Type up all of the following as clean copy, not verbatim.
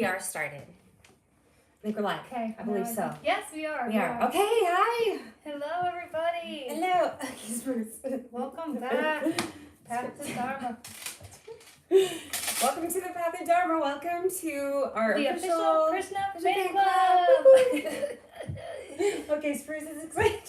We are started. I think we're live. Okay. I believe so. Yes, we are. We are. Okay, hi. Hello, everybody. Hello. Okay, Spruce. Welcome back. Path to Dharma. Welcome to the Path of Dharma. Welcome to our The official Krishna Fan Club. Club. Okay, Spruce is excited.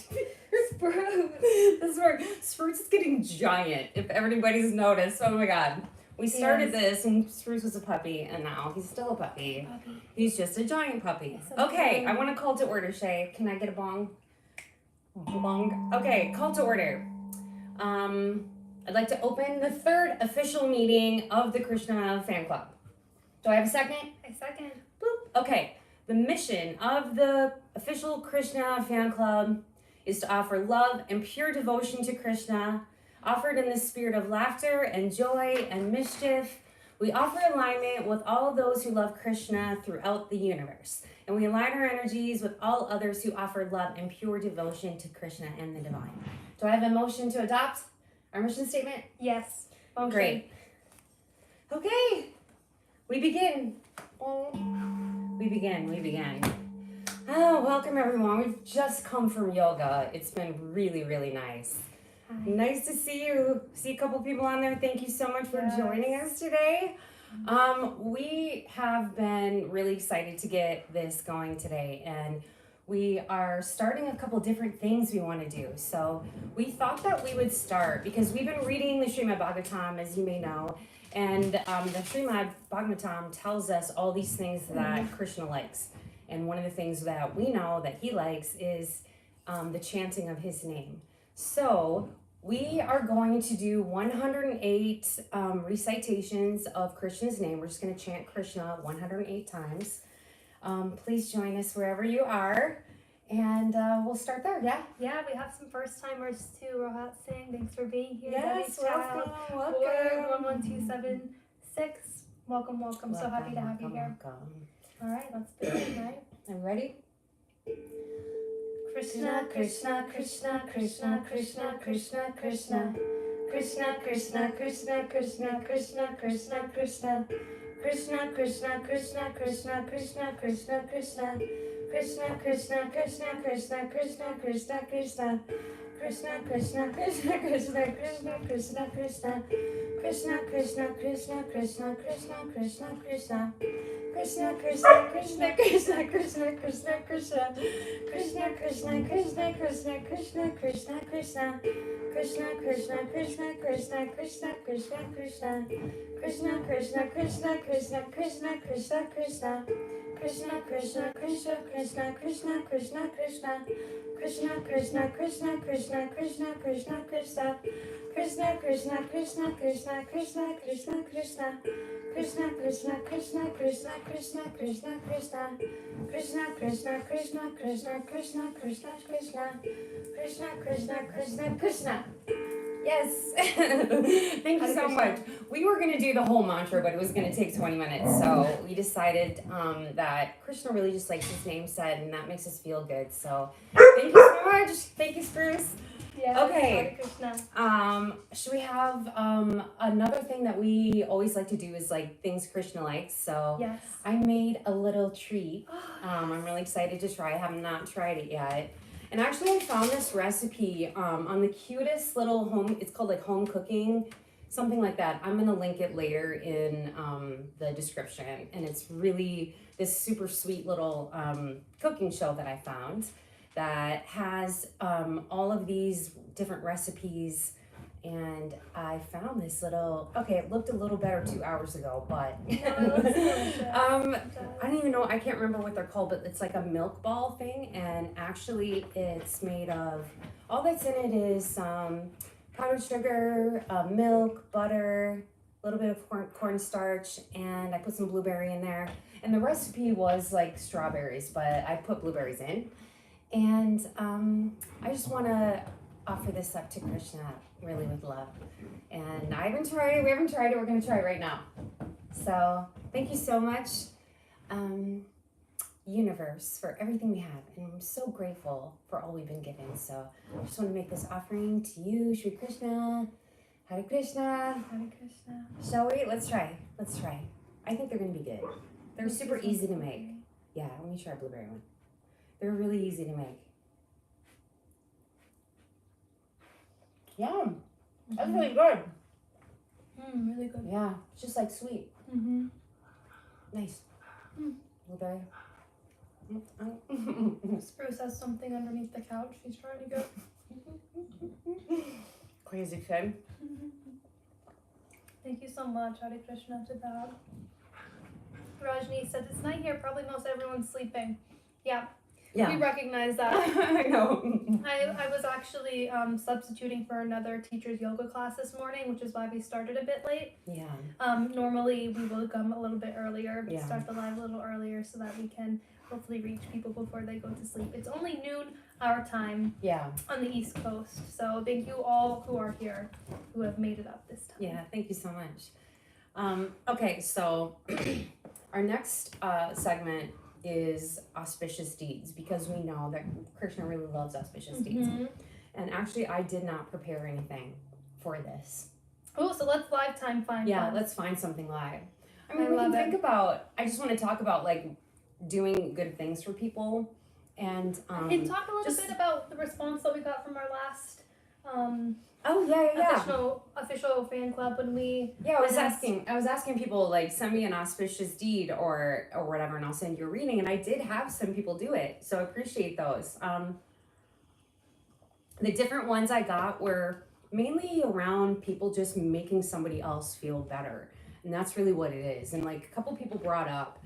Spruce. This work. Spruce is getting giant, if everybody's noticed. Oh my god. We started this and Spruce was a puppy, and now he's still a puppy. He's just a giant puppy. Okay, I want to call to order, Shay. Can I get a bong? Bong. Okay, call to order. I'd like to open the third official meeting of the Krishna Fan Club. Do I have a second? A second. Boop. Okay, the mission of the official Krishna Fan Club is to offer love and pure devotion to Krishna, offered in the spirit of laughter and joy and mischief. We offer alignment with all those who love Krishna throughout the universe. And we align our energies with all others who offer love and pure devotion to Krishna and the divine. Do I have a motion to adopt our mission statement? Yes. Oh, great. Okay, we begin. We begin. Oh, welcome everyone. We've just come from yoga. It's been really, really nice. Hi. Nice to see you. See a couple people on there. Thank you so much for joining us today. We have been really excited to get this going today, and we are starting a couple different things we want to do. So we thought that we would start, because we've been reading the Srimad Bhagavatam, as you may know, and the Srimad Bhagavatam tells us all these things that Krishna likes. And one of the things that we know that he likes is the chanting of his name. So we are going to do 108 recitations of Krishna's name. We're just going to chant Krishna 108 times. Please join us wherever you are, and we'll start there. Yeah? Yeah, we have some first timers too. Rohat Singh, thanks for being here. Yes, welcome. 11276. Welcome. So happy to have you here. Welcome. All right, let's begin, right? I'm ready. Krishna, Krishna, Krishna, Krishna, Krishna, Krishna, Krishna. Krishna, Krishna, Krishna, Krishna, Krishna, Krishna, Krishna. Krishna, Krishna, Krishna, Krishna, Krishna, Krishna, Krishna. Krishna, Krishna, Krishna, Krishna, Krishna, Krishna, Krishna. Krishna, Krishna, Krishna, Krishna, Krishna, Krishna, Krishna. Krishna, Krishna, Krishna, Krishna, Krishna, Krishna, Krishna. Krishna, Krishna, Krishna, Krishna, Krishna, Krishna, Krishna. Krishna, Krishna, Krishna, Krishna, Krishna, Krishna, Krishna. Krishna, Krishna, Krishna, Krishna, Krishna, Krishna, Krishna. Krishna, Krishna, Krishna, Krishna, Krishna, Krishna, Krishna. Krishna, Krishna, Krishna, Krishna, Krishna, Krishna, Krishna. Krishna, Krishna, Krishna, Krishna, Krishna, Krishna, Krishna. Krishna, Krishna, Krishna, Krishna, Krishna, Krishna, Krishna. Krishna, Krishna, Krishna, Krishna, Krishna, Krishna, Krishna. Krishna, Krishna, Krishna, Krishna, Krishna, Krishna, Krishna. Krishna, Krishna, Krishna, Krishna. Yes. Thank you so much. We were going to do the whole mantra, but it was going to take 20 minutes. So we decided that Krishna really just likes his name said, and that makes us feel good. So thank you so much. Thank you, Spruce. Yeah, okay. Krishna. Should we have another thing that we always like to do is like things Krishna likes. So Yes. I made a little treat. I'm really excited to try. I have not tried it yet. And actually I found this recipe on the cutest little home, it's called like home cooking, something like that. I'm gonna link it later in the description. And it's really this super sweet little cooking show that I found that has all of these different recipes. And I found this little, okay, it looked a little better 2 hours ago, but I don't even know, I can't remember what they're called, but it's like a milk ball thing. And actually it's made of, all that's in it is powdered sugar, milk, butter, a little bit of cornstarch, and I put some blueberry in there. And the recipe was like strawberries, but I put blueberries in. And I just want to offer this up to Krishna really with love. And I haven't tried it, we haven't tried it, we're going to try it right now. So thank you so much, universe, for everything we have. And I'm so grateful for all we've been given. So I just want to make this offering to you, Shri Krishna. Hare Krishna. Hare Krishna. Shall we? Let's try. I think they're going to be good. They're super easy to make. Yeah, let me try blueberry one. They're really easy to make. Yum. That's really good. Really good. Yeah, it's just like sweet. Mm-hmm. Nice. Blueberry. Spruce has something underneath the couch. She's trying to go. Crazy kid. Thank you so much, Hare Krishna, to that. Rajni said, it's night here. Probably most everyone's sleeping. Yeah. We recognize that. I know. I was actually substituting for another teacher's yoga class this morning, which is why we started a bit late. Yeah. Normally we will come a little bit earlier, but Yeah. start the live a little earlier so that we can hopefully reach people before they go to sleep. It's only noon our time on the East Coast. So thank you all who are here who have made it up this time. Yeah, thank you so much. Okay, so our next segment is Auspicious Deeds, because we know that Krishna really loves auspicious deeds. And actually, I did not prepare anything for this. Oh, so let's live time find. Yeah, let's find something live. I mean, I we can love think about, I just want to talk about like doing good things for people. And talk a little bit about the response that we got from our last official fan club when we I was asking people like send me an auspicious deed or whatever, and I'll send you a reading, and I did have some people do it, so I appreciate those. The different ones I got were mainly around people just making somebody else feel better, and that's really what it is. And like a couple people brought up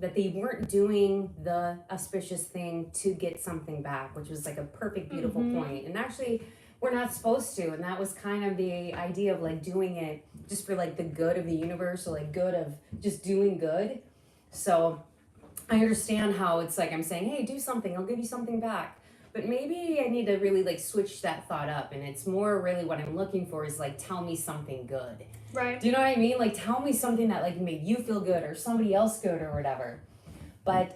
that they weren't doing the auspicious thing to get something back, which was like a perfect, beautiful point. And actually, we're not supposed to. And that was kind of the idea of like doing it just for like the good of the universe, or like good of just doing good. So I understand how it's like I'm saying, hey, do something, I'll give you something back. But maybe I need to really like switch that thought up. And it's more really what I'm looking for is like, tell me something good. Right. Do you know what I mean? Like, tell me something that like made you feel good or somebody else good or whatever. But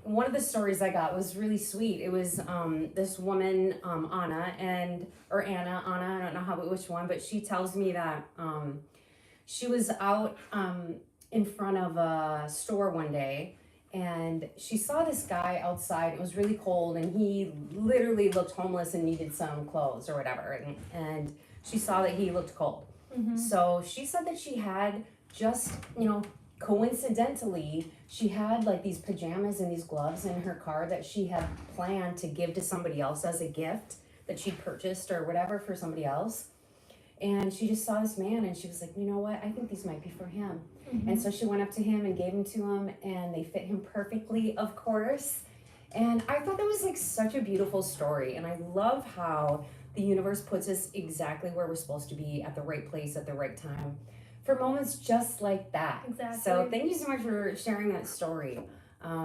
one of the stories I got was really sweet. It was this woman, Anna, I don't know which one, but she tells me that she was out in front of a store one day, and she saw this guy outside. It was really cold, and he literally looked homeless and needed some clothes or whatever. And she saw that he looked cold. So she said that she had just, coincidentally, she had like these pajamas and these gloves in her car that she had planned to give to somebody else as a gift that she'd purchased or whatever for somebody else. And she just saw this man and she was like, you know what? I think these might be for him. And so she went up to him and gave them to him, and they fit him perfectly, of course. And I thought that was like such a beautiful story. And I love how the universe puts us exactly where we're supposed to be at the right place at the right time for moments just like that. Exactly. So thank you so much for sharing that story. I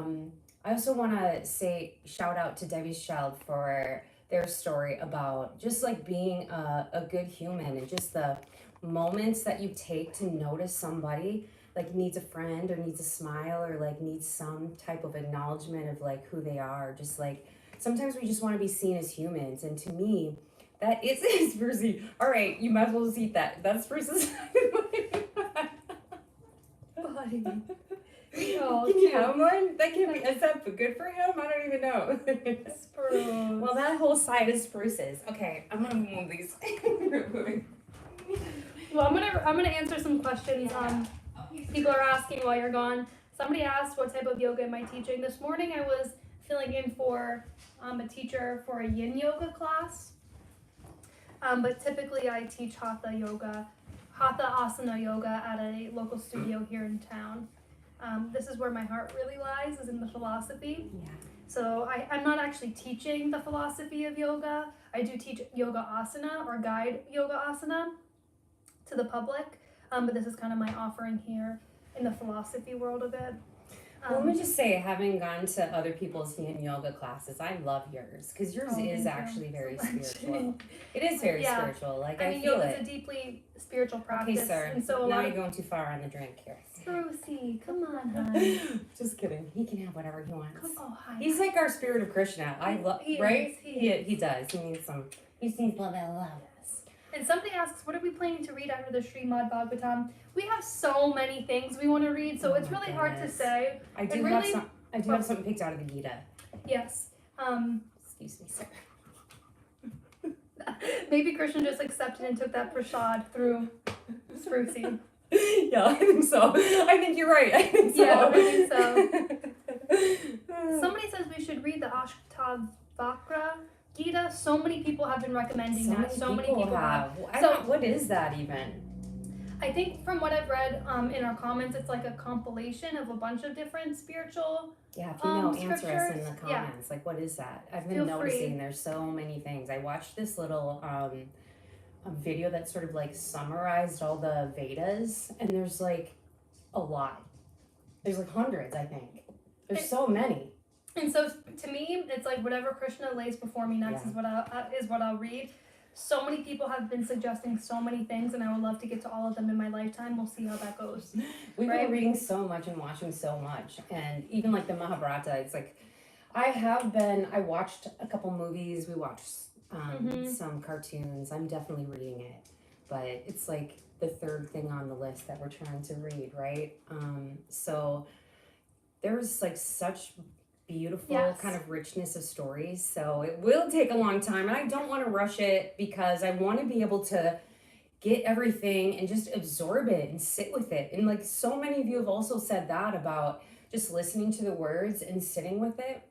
also want to say shout out to Debbie Sheld for their story about just like being a good human, and just the moments that you take to notice somebody like needs a friend or needs a smile or like needs some type of acknowledgement of like who they are. Just like sometimes we just want to be seen as humans, and to me that is Sprucey. All right, you might as well just eat that. That's Spruce's. Buddy. Can you have one? That can be, is that good for him? I don't even know. Spruce. Well, that whole side is Spruce's. Okay, I'm gonna move these. Well, I'm gonna answer some questions. People are asking while you're gone. Somebody asked, what type of yoga am I teaching? This morning I was filling in for a teacher for a yin yoga class. But typically I teach hatha asana yoga at a local studio here in town. This is where my heart really lies, is in the philosophy. Yeah. So I'm not actually teaching the philosophy of yoga. I do teach yoga asana or guide yoga asana to the public. But this is kind of my offering here in the philosophy world of it. Well, let me just say, having gone to other people's yin yoga classes, I love yours, because yours is actually very spiritual. It is very spiritual. Like I feel yoga it. is a deeply spiritual practice. Okay, sir. And so now you're going too far on the drink here. Sprucey, come on, honey. Just kidding. He can have whatever he wants. Oh, hi. He's like our spirit of Krishna. I love, right? He He does. He needs some. He needs a little bit of love. Yes. And somebody asks, what are we planning to read out of the Srimad Bhagavatam? We have so many things we want to read, so it's really hard to say. I do have something picked out of the Gita. Yes. Excuse me, sir. Maybe Krishna just accepted and took that prasad through Sprucey. Yeah, I think so. I think you're right. I think so. Yeah, I think so. Somebody says we should read the Ashtavakra Gita. So many people have been recommending that. So many people have. What is that even? I think from what I've read in our comments, it's like a compilation of a bunch of different spiritual. Yeah, if you know, answer us in scriptures. the comments. Like, what is that? I've been Feel noticing free. there's so many things. I watched this little a video that sort of like summarized all the Vedas, and there's like a lot. There's like hundreds, I think. There's so many. And so to me, it's like whatever Krishna lays before me next is what I'll read. So many people have been suggesting so many things, and I would love to get to all of them in my lifetime. We'll see how that goes. We've been reading so much and watching so much, and even like the Mahabharata, it's like I watched a couple movies, we watched some cartoons. I'm definitely reading it, but it's like the third thing on the list that we're trying to read, right? So there was like such beautiful kind of richness of stories, so it will take a long time, and I don't want to rush it because I want to be able to get everything and just absorb it and sit with it. And like so many of you have also said that about just listening to the words and sitting with it,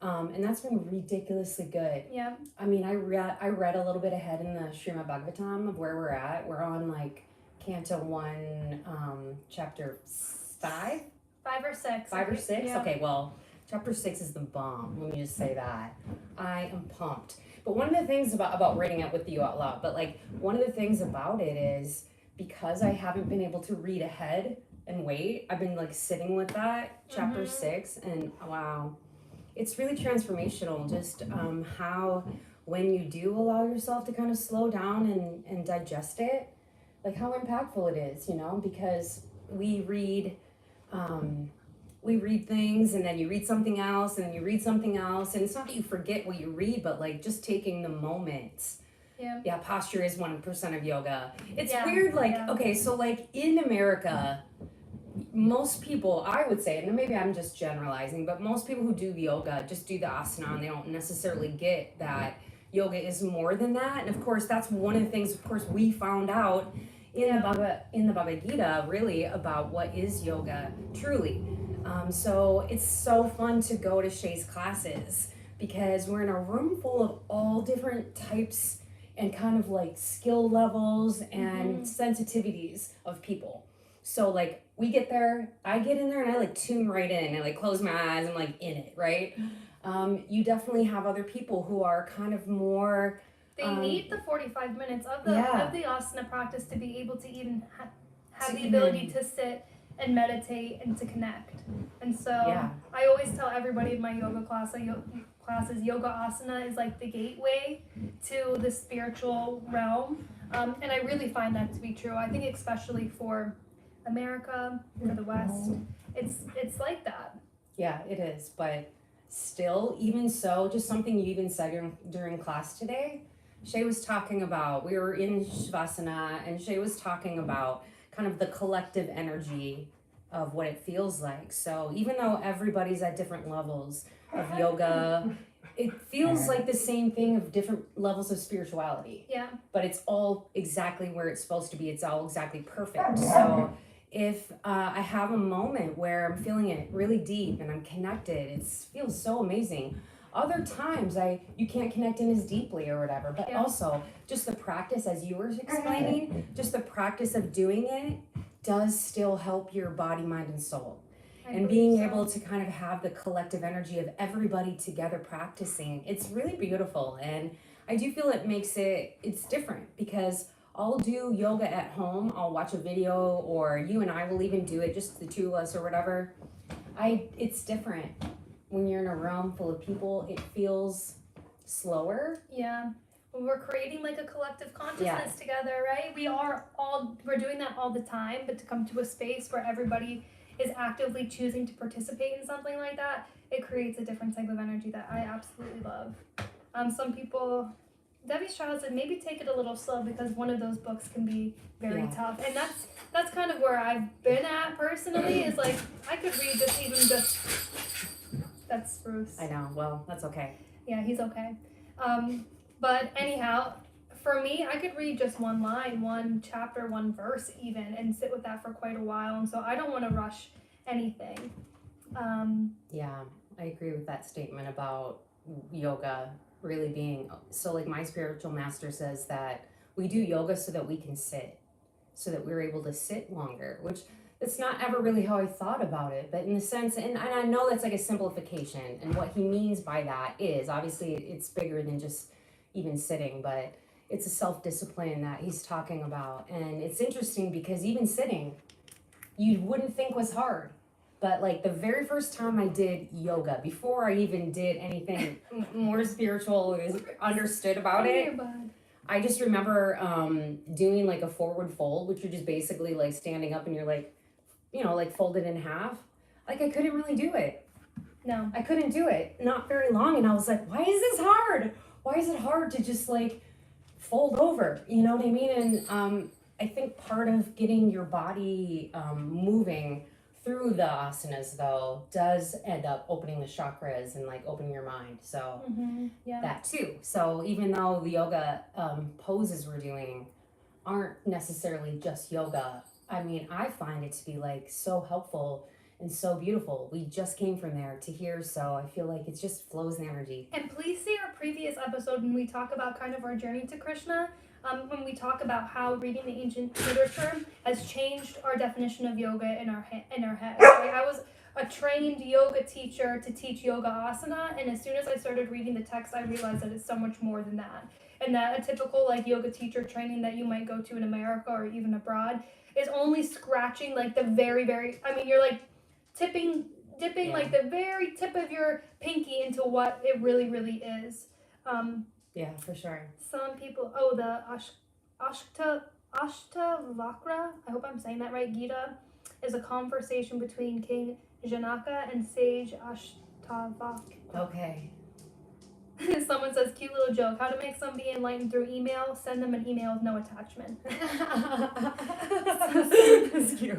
and that's been ridiculously good. Yeah. I mean, I read a little bit ahead in the Srimad Bhagavatam of where we're at. We're on like Canto 1, chapter 5? 5 or 6. 5 or 6? Yeah. Okay, well, chapter 6 is the bomb. Let me just say that. I am pumped. But one of the things about reading it with you out loud, but like one of the things about it is because I haven't been able to read ahead and wait, I've been like sitting with that chapter 6, and wow, it's really transformational. Just how when you do allow yourself to kind of slow down and digest it, like how impactful it is, you know, because we read things and then you read something else and then you read something else, and it's not that you forget what you read, but like just taking the moments. Yeah, posture is 1% of yoga. It's weird, like okay, so like in America, most people, I would say, and maybe I'm just generalizing, but most people who do yoga just do the asana, and they don't necessarily get that yoga is more than that. And of course that's one of the things, of course, we found out in the Bhagavad Gita, really, about what is yoga truly. So it's so fun to go to Shay's classes because we're in a room full of all different types and kind of like skill levels and sensitivities of people. So like we get there, I get in there and I like tune right in and like close my eyes, I'm like in it, right? You definitely have other people who are kind of more... They need the 45 minutes of the asana practice to be able to even have the ability to sit and meditate and to connect. And so I always tell everybody in my yoga classes, yoga asana is like the gateway to the spiritual realm. And I really find that to be true. I think especially for America, for the West, it's like that. Yeah, it is. But still, even so, just something you even said during class today, Shay was talking about, we were in Shavasana, and Shay was talking about kind of the collective energy of what it feels like. So even though everybody's at different levels of yoga, it feels like the same thing of different levels of spirituality. Yeah. But it's all exactly where it's supposed to be. It's all exactly perfect. So if I have a moment where I'm feeling it really deep and I'm connected, it feels so amazing. Other times you can't connect in as deeply or whatever, but also just the practice, as you were explaining, just the practice of doing it does still help your body, mind, and soul. And being able to kind of have the collective energy of everybody together practicing, it's really beautiful. And I do feel it's different because I'll do yoga at home, I'll watch a video, or you and I will even do it, just the two of us or whatever. It's different. When you're in a room full of people, it feels slower. Yeah. We're creating like a collective consciousness together, right? We're doing that all the time, but to come to a space where everybody is actively choosing to participate in something like that, it creates a different type of energy that I absolutely love. Some people Debbie's child said maybe take it a little slow because one of those books can be very tough, and that's kind of where I've been at personally. Is like I could read just. That's Bruce. I know. Well, that's okay. Yeah, he's okay. But anyhow, for me, I could read just one line, one chapter, one verse even, and sit with that for quite a while. And so I don't want to rush anything. Yeah, I agree with that statement about yoga really being, so like my spiritual master says that we do yoga so that we can sit, so that we're able to sit longer, which it's not ever really how I thought about it, but in the sense, and I know that's like a simplification, and what he means by that is, obviously it's bigger than just even sitting, but it's a self-discipline that he's talking about. And it's interesting because even sitting, you wouldn't think was hard. But like the very first time I did yoga, before I even did anything more spiritual or understood about it, I just remember doing like a forward fold, which you're just basically like standing up and you're like, you know, like folded in half. Like I couldn't really do it. No. I couldn't do it. Not very long. And I was like, why is this hard? Why is it hard to just like fold over? You know what I mean? And I think part of getting your body moving through the asanas though does end up opening the chakras and like opening your mind. So that too. So even though the yoga poses we're doing aren't necessarily just yoga, I mean, I find it to be like so helpful and so beautiful. We just came from there to here, so I feel like it just flows in energy. And please see our previous episode when we talk about kind of our journey to Krishna. When we talk about how reading the ancient literature has changed our definition of yoga in our head. Right? I was a trained yoga teacher to teach yoga asana, and as soon as I started reading the text, I realized that it's so much more than that. And that a typical like yoga teacher training that you might go to in America or even abroad is only scratching like the very, very, I mean, you're like dipping like the very tip of your pinky into what it really, really is. Yeah, for sure. Some people, the Ashtavakra, I hope I'm saying that right, Gita, is a conversation between King Janaka and sage Ashtavak. Okay. Someone says, cute little joke, how to make somebody enlightened through email, send them an email with no attachment.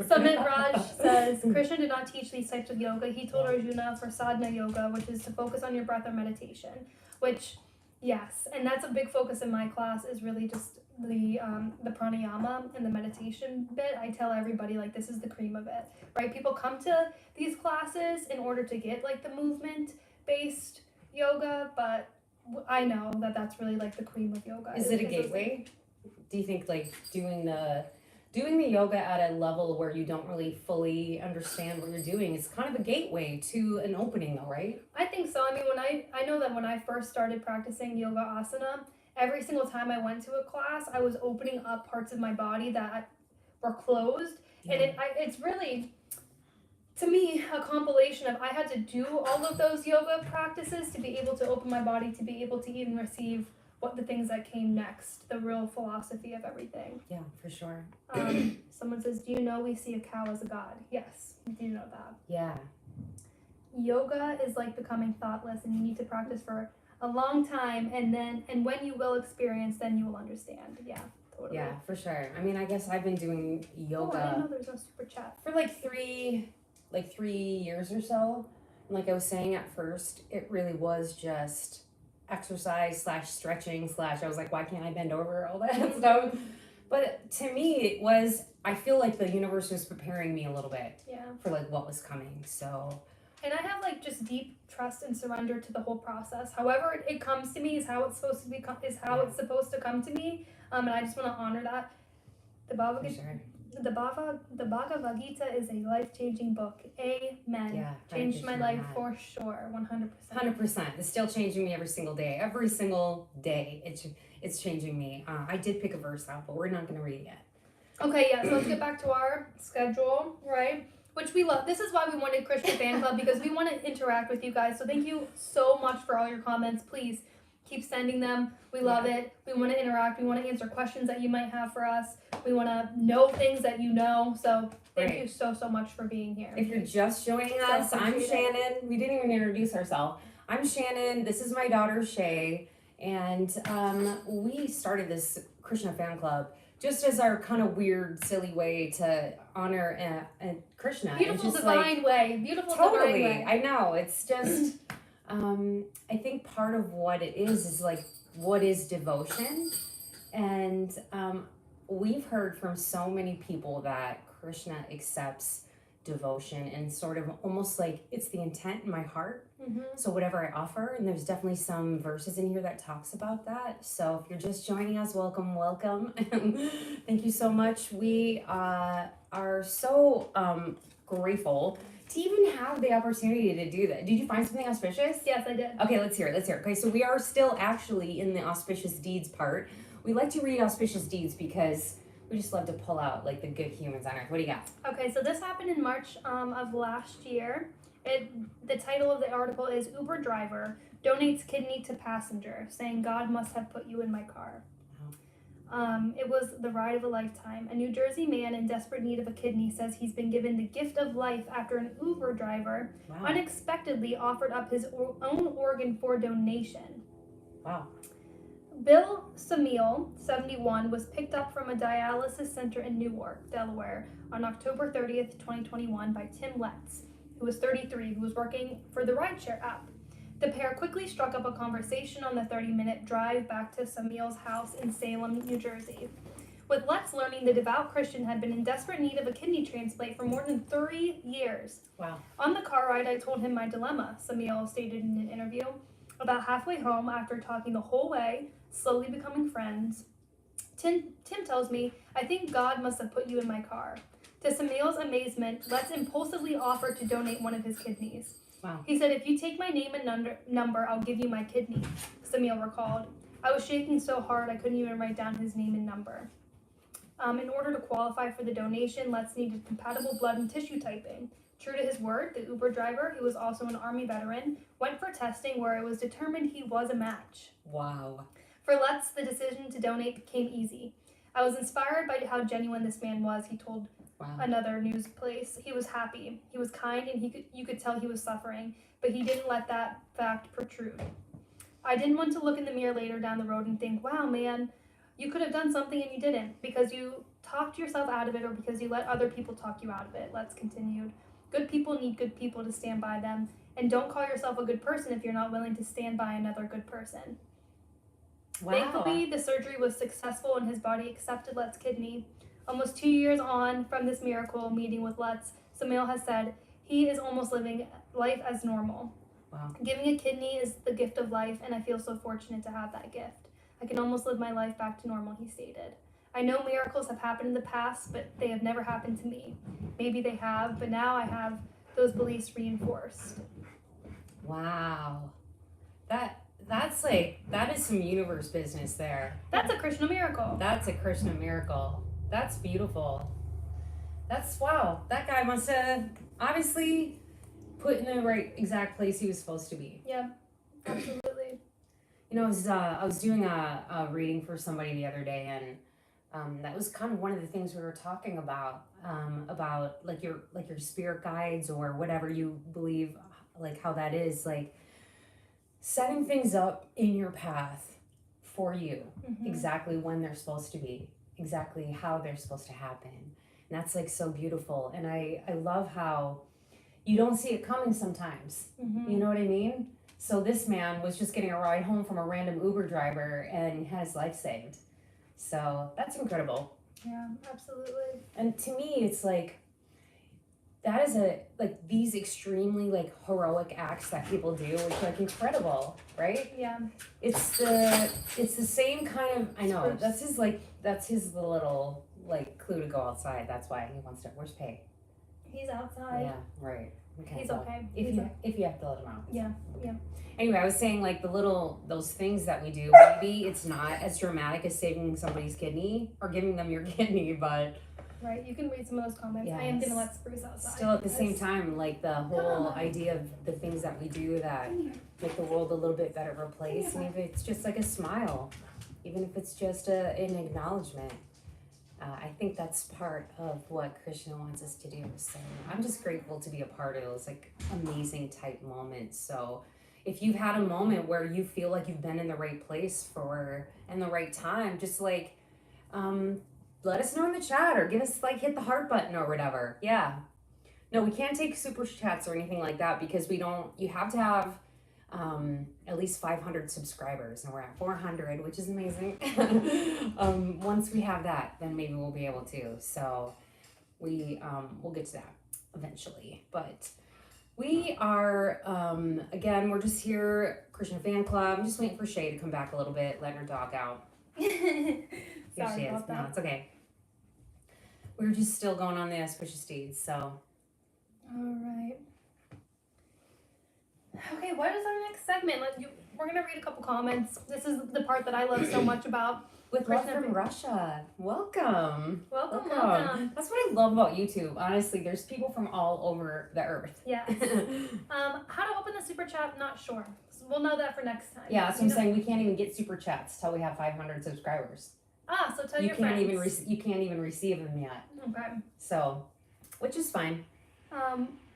Sumit Raj says, Krishna did not teach these types of yoga. He told Arjuna for sadhana yoga, which is to focus on your breath or meditation, which, yes, and that's a big focus in my class is really just the pranayama and the meditation bit. I tell everybody, like, this is the cream of it, right? People come to these classes in order to get, like, the movement-based yoga, but I know that that's really like the cream of yoga. Is it a gateway? Do you think like doing the yoga at a level where you don't really fully understand what you're doing is kind of a gateway to an opening though, right? I think so. I mean, I know that when I first started practicing yoga asana, every single time I went to a class, I was opening up parts of my body that were closed, and it's really, to me, a compilation of I had to do all of those yoga practices to be able to open my body, to be able to even receive what the things that came next, the real philosophy of everything. Yeah, for sure. Someone says, do you know we see a cow as a god? Yes, we do know that. Yeah. Yoga is like becoming thoughtless, and you need to practice for a long time, and when you will experience, then you will understand. Yeah. Totally. Yeah, for sure. I mean, I guess I've been doing yoga I didn't know there was no super chat. for like 3 years or so. And like I was saying at first, it really was just exercise / stretching / I was like, why can't I bend over, all that stuff. But to me, it was, I feel like the universe was preparing me a little bit for like what was coming. So, and I have like just deep trust and surrender to the whole process. However it comes to me is how it's supposed to be, it's supposed to come to me. And I just want to honor that. The Bhagavad Gita is a life-changing book. Amen. Yeah, changed my life for sure, 100%. 100%. It's still changing me every single day. Every single day, it's changing me. I did pick a verse out, but we're not going to read it yet. Okay, yeah. So let's get back to our schedule, right? Which we love. This is why we wanted Krishna Fan Club, because we want to interact with you guys. So thank you so much for all your comments. Please keep sending them. We love it. We want to interact. We want to answer questions that you might have for us. We want to know things that you know. So thank you so much for being here. If you're just joining us, I'm Shannon. We didn't even introduce ourselves. I'm Shannon. This is my daughter, Shay. And we started this Krishna Fan Club just as our kind of weird, silly way to honor Krishna. Beautiful just divine way. Beautiful totally. divine way. I know. It's just, I think part of what it is like, what is devotion? And we've heard from so many people that Krishna accepts devotion and sort of almost like it's the intent in my heart. So whatever I offer, and there's definitely some verses in here that talks about that. So if you're just joining us, welcome. Thank you so much. We are so grateful to even have the opportunity to do that. Did you find something auspicious? Yes, I did. Okay, let's hear it. Okay, so we are still actually in the auspicious deeds part. We like to read auspicious deeds because we just love to pull out like the good humans on earth. What do you got? Okay, so this happened in March of last year. The title of the article is Uber Driver Donates Kidney to Passenger, saying God must have put you in my car. It was the ride of a lifetime. A New Jersey man in desperate need of a kidney says he's been given the gift of life after an Uber driver unexpectedly offered up his own organ for donation. Wow. Bill Samil, 71, was picked up from a dialysis center in Newark, Delaware, on October 30th, 2021 by Tim Letts, who was 33, who was working for the rideshare app. The pair quickly struck up a conversation on the 30-minute drive back to Samil's house in Salem, New Jersey. With Letts learning the devout Christian had been in desperate need of a kidney transplant for more than 3 years. Wow. On the car ride, I told him my dilemma, Samil stated in an interview. About halfway home, after talking the whole way, slowly becoming friends, Tim tells me, I think God must have put you in my car. To Samil's amazement, Letts impulsively offered to donate one of his kidneys. Wow. He said, if you take my name and number, I'll give you my kidney, Samil recalled. I was shaking so hard I couldn't even write down his name and number. In order to qualify for the donation, Letts needed compatible blood and tissue typing. True to his word, the Uber driver, who was also an Army veteran, went for testing where it was determined he was a match. Wow. For Letts, the decision to donate became easy. I was inspired by how genuine this man was, he told another news place. He was happy, he was kind, and you could tell he was suffering, but he didn't let that fact protrude. I didn't want to look in the mirror later down the road and think, wow, man, you could have done something and you didn't, because you talked yourself out of it or because you let other people talk you out of it, Letts continued. Good people need good people to stand by them, and don't call yourself a good person if you're not willing to stand by another good person. Wow. Thankfully, the surgery was successful and his body accepted Letts' kidney. Almost 2 years on from this miracle meeting with Letts, Samil has said he is almost living life as normal. Wow. Giving a kidney is the gift of life, and I feel so fortunate to have that gift. I can almost live my life back to normal, he stated. I know miracles have happened in the past, but they have never happened to me. Maybe they have, but now I have those beliefs reinforced. Wow. That is some universe business there. That's a Krishna miracle. That's a Krishna miracle. That's beautiful. Wow. That guy must have obviously put in the right exact place he was supposed to be. Yeah, absolutely. You know, I was doing a reading for somebody the other day, and that was kind of one of the things we were talking about like your spirit guides or whatever you believe, like how that is, like setting things up in your path for you, exactly when they're supposed to be, exactly how they're supposed to happen. And that's like so beautiful. And I love how you don't see it coming sometimes. You know what I mean? So this man was just getting a ride home from a random Uber driver and had his life saved. So that's incredible. Yeah, absolutely. And to me, it's like, that is these extremely like heroic acts that people do, which are like incredible, right? Yeah. It's the same kind of, I know, that's his little like clue to go outside. That's why he wants to, where's Pay? He's outside. Yeah, right. Okay, He's so okay. If you have to let him out. Yeah, yeah. Anyway, I was saying like those things that we do, maybe it's not as dramatic as saving somebody's kidney or giving them your kidney, but right, you can read some of those comments. Yes. I am gonna let Spruce outside. Still at the same time, like the whole idea of the things that we do that make the world a little bit better of a place, and if it's just like a smile, even if it's just an acknowledgement, I think that's part of what Krishna wants us to do. So I'm just grateful to be a part of those like amazing type moments. So if you've had a moment where you feel like you've been in the right place and the right time, just like let us know in the chat, or give us like hit the heart button or whatever. Yeah. No, we can't take super chats or anything like that because you have to have at least 500 subscribers, and we're at 400, which is amazing. Once we have that, then maybe we'll be able to. So we'll get to that eventually. But we are, again, we're just here, Krishna Fan Club. I'm just waiting for Shay to come back a little bit, letting her dog out. Here she is. No, it's okay. We're just still going on the Auspicious Deeds, so. All right. Okay, what is our next segment? We're going to read a couple comments. This is the part that I love so much about. With love from Russia. Welcome. Welcome. That's what I love about YouTube. Honestly, there's people from all over the earth. Yes. How to open the super chat? Not sure. So we'll know that for next time. Yeah, that's what I'm saying. We can't even get super chats till we have 500 subscribers. So tell your friends. You can't even receive them yet. Okay. So, which is fine.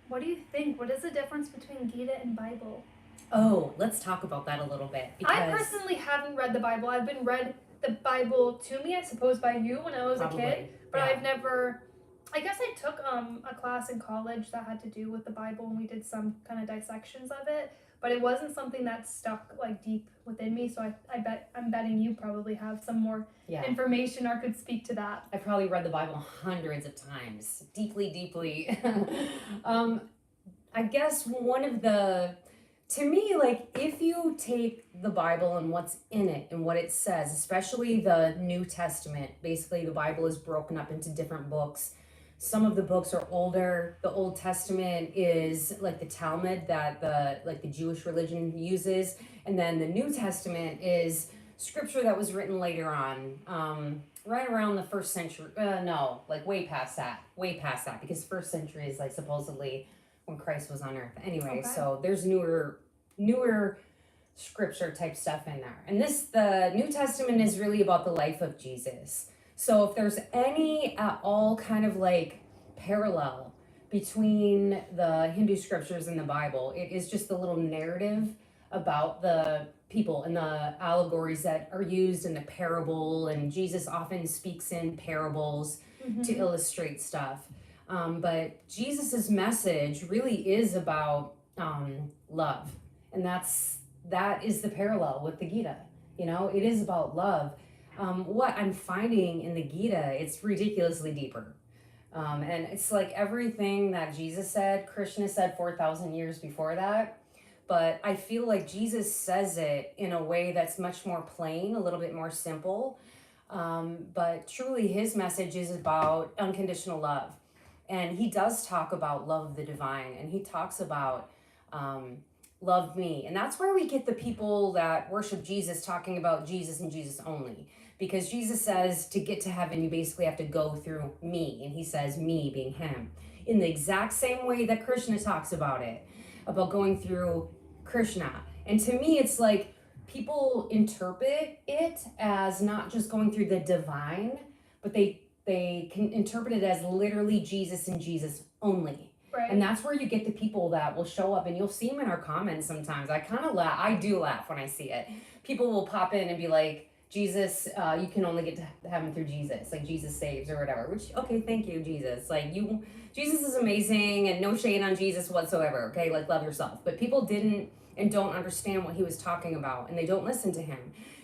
What do you think? What is the difference between Gita and Bible? Oh, let's talk about that a little bit. Because I personally haven't read the Bible. I've been read the Bible to me, I suppose, by you when I was a kid. But yeah. I've never... I guess I took a class in college that had to do with the Bible, and we did some kind of dissections of it. But it wasn't something that stuck like deep within me. So I'm betting you probably have some more information or could speak to that. I probably read the Bible hundreds of times, deeply. I guess to me, like, if you take the Bible and what's in it and what it says, especially the New Testament, basically the Bible is broken up into different books. Some of the books are older. The Old Testament is like the Talmud that the Jewish religion uses. And then the New Testament is scripture that was written later on, right around the first century. Way past that, because first century is like supposedly when Christ was on earth. Anyway, okay. So there's newer scripture type stuff in there. And the New Testament is really about the life of Jesus. So if there's any at all kind of like parallel between the Hindu scriptures and the Bible, it is just the little narrative about the people and the allegories that are used in the parable, and Jesus often speaks in parables to illustrate stuff. But Jesus's message really is about love, and that is the parallel with the Gita. It is about love. What I'm finding in the Gita, it's ridiculously deeper. And it's like everything that Jesus said, Krishna said 4,000 years before that. But I feel like Jesus says it in a way that's much more plain, a little bit more simple. But truly his message is about unconditional love. And he does talk about love of the divine, and he talks about love me. And that's where we get the people that worship Jesus talking about Jesus and Jesus only. Because Jesus says to get to heaven, you basically have to go through me. And he says me being him. In the exact same way that Krishna talks about it, about going through Krishna. And to me, it's like people interpret it as not just going through the divine, but they can interpret it as literally Jesus and Jesus only. Right. And that's where you get the people that will show up, and you'll see them in our comments sometimes. I do laugh when I see it. People will pop in and be like, Jesus, you can only get to heaven through Jesus, like Jesus saves or whatever, which, okay, thank you, Jesus. Like Jesus is amazing, and no shade on Jesus whatsoever, okay? Like, love yourself. But people didn't and don't understand what he was talking about, and they don't listen to him.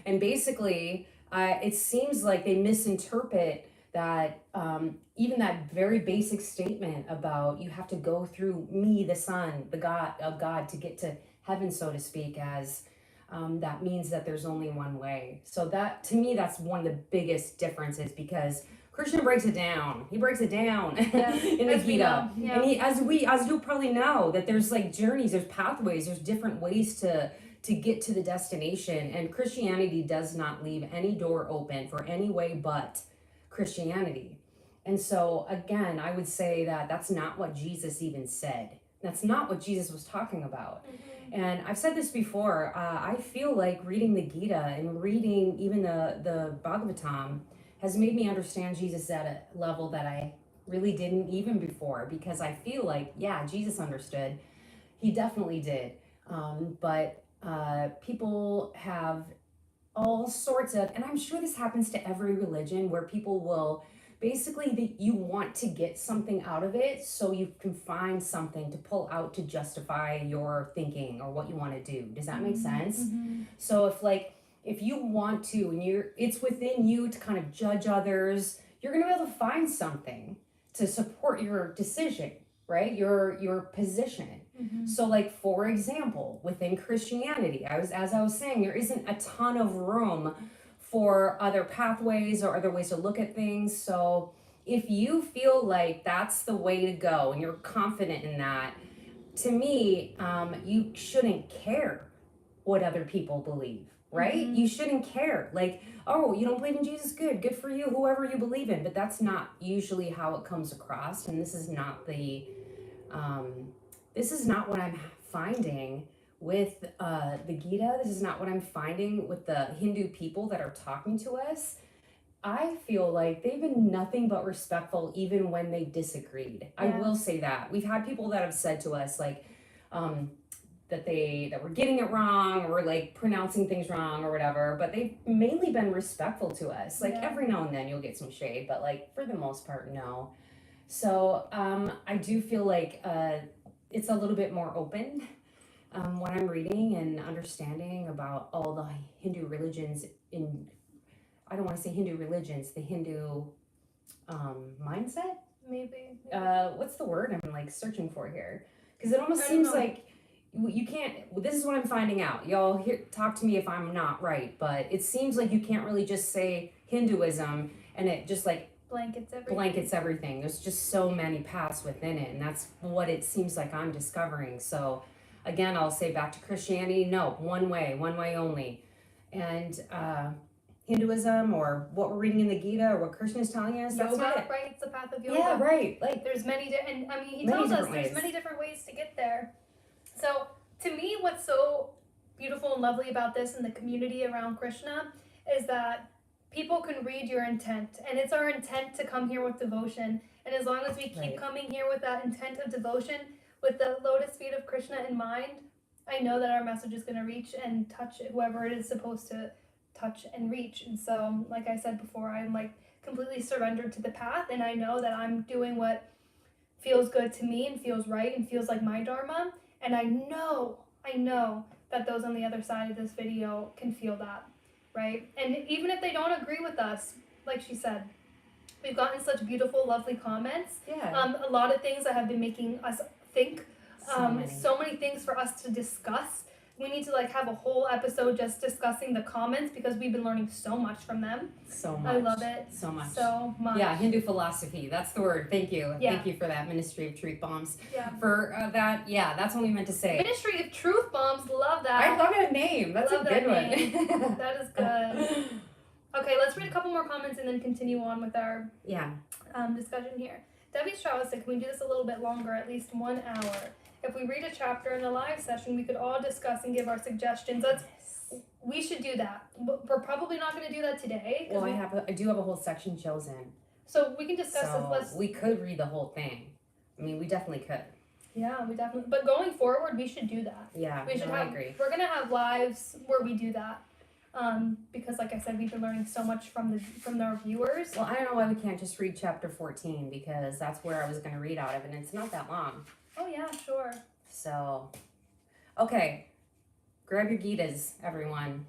And basically, it seems like they misinterpret that, even that very basic statement about you have to go through me, the Son, the God of God, to get to heaven, so to speak, as that means that there's only one way. So that, to me, that's one of the biggest differences, because Krishna breaks it down. He breaks it down in the Gita. Yeah. And as you'll probably know, that there's like journeys, there's pathways, there's different ways to get to the destination. And Christianity does not leave any door open for any way but Christianity. And so again, I would say that that's not what Jesus even said. That's not what Jesus was talking about. And I've said this before, I feel like reading the Gita and reading even the Bhagavatam has made me understand Jesus at a level that I really didn't even before, because I feel like, yeah, Jesus understood. He definitely did. But people have all sorts of, and I'm sure this happens to every religion, where people will basically, you want to get something out of it, so you can find something to pull out to justify your thinking or what you want to do. Does that make sense? Mm-hmm. So if you want to, and it's within you to kind of judge others, you're going to be able to find something to support your decision, right? Your position. Mm-hmm. So for example, within Christianity, as I was saying, there isn't a ton of room for other pathways or other ways to look at things. So if you feel like that's the way to go and you're confident in that, to me, you shouldn't care what other people believe, right? Mm-hmm. You shouldn't care. Oh, you don't believe in Jesus? Good for you, whoever you believe in. But that's not usually how it comes across, and this is not what I'm finding with the Gita. This is not what I'm finding with the Hindu people that are talking to us. I feel like they've been nothing but respectful even when they disagreed. Yeah. I will say that. We've had people that have said to us that we're getting it wrong, or pronouncing things wrong or whatever, but they've mainly been respectful to us. Every now and then you'll get some shade, but for the most part, no. So I do feel like it's a little bit more open when I'm reading and understanding about all the Hindu religions I don't want to say Hindu religions, the Hindu mindset? Maybe. What's the word I'm searching for here? Because it almost seems like you can't, this is what I'm finding out. Y'all talk to me if I'm not right, but it seems like you can't really just say Hinduism and it just blankets everything. There's just so many paths within it, and that's what it seems like I'm discovering. So again, I'll say back to Christianity, no, one way only. And Hinduism, or what we're reading in the Gita, or what Krishna is telling us, that's not it. Right? It's the path of yoga. Yeah, right. There's many, and I mean, he tells us there's many different ways to get there. So to me, what's so beautiful and lovely about this and the community around Krishna is that people can read your intent, and it's our intent to come here with devotion. And as long as we keep coming here with that intent of devotion, with the lotus feet of Krishna in mind, I know that our message is going to reach and touch whoever it is supposed to touch and reach. And so, like I said before, I'm completely surrendered to the path, and I know that I'm doing what feels good to me and feels right and feels like my dharma. And I know that those on the other side of this video can feel that, right? And even if they don't agree with us, like she said, we've gotten such beautiful, lovely comments. Yeah. A lot of things that have been making us think. So many things for us to discuss. We need to have a whole episode just discussing the comments, because we've been learning so much from them. So much. I love it. So much. So much. Yeah, Hindu philosophy. That's the word. Thank you. Yeah. Thank you for that. Ministry of Truth Bombs. Yeah. For that. Yeah, that's what we meant to say. Ministry of Truth Bombs. Love that. I love that name. That's a good one. That is good. Okay, let's read a couple more comments and then continue on with our discussion here. Debbie Strauss said, can we do this a little bit longer, at least 1 hour? If we read a chapter in the live session, we could all discuss and give our suggestions. We should do that. We're probably not going to do that today. Well, I do have a whole section chosen. So we can discuss this. We could read the whole thing. I mean, we definitely could. Yeah, we definitely. But going forward, we should do that. Yeah, I agree. We're going to have lives where we do that. Because, like I said, we've been learning so much from our viewers. Well, I don't know why we can't just read chapter 14, because that's where I was going to read out of, and it's not that long. Oh, yeah, sure. So, okay. Grab your Gitas, everyone.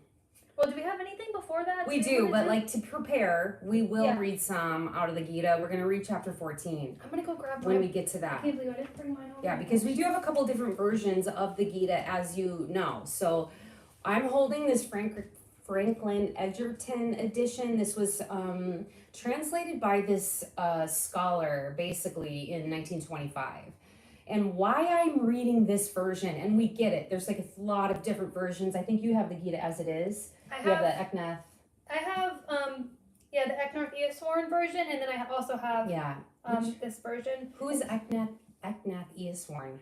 Well, do we have anything before that? We do, but to prepare, we will read some out of the Gita. We're going to read chapter 14. I'm going to go grab when we get to that. I can't believe I didn't bring mine over. Yeah, because we do have a couple different versions of the Gita, as you know. So, I'm holding this Franklin Edgerton edition. This was translated by this scholar, basically, in 1925. And why I'm reading this version, and we get it, there's a lot of different versions. I think you have the Gita as it is. You have the Eknath. I have, the Eknath Easwaran version, and then I also have this version. Who is Eknath Easwaran?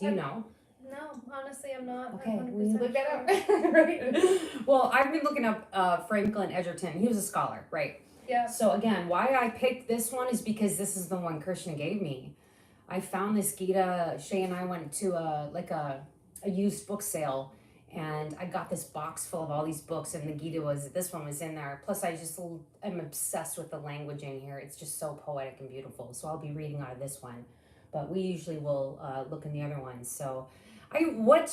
Do you know? No, honestly, I'm not. Okay, we look that up. Right. Well, I've been looking up Franklin Edgerton. He was a scholar, right? Yeah. So again, why I picked this one is because this is the one Krishna gave me. I found this Gita. Shay and I went to a a used book sale, and I got this box full of all these books, and this one was in there. Plus, I'm obsessed with the language in here. It's just so poetic and beautiful. So I'll be reading out of this one, but we usually will look in the other ones. So, what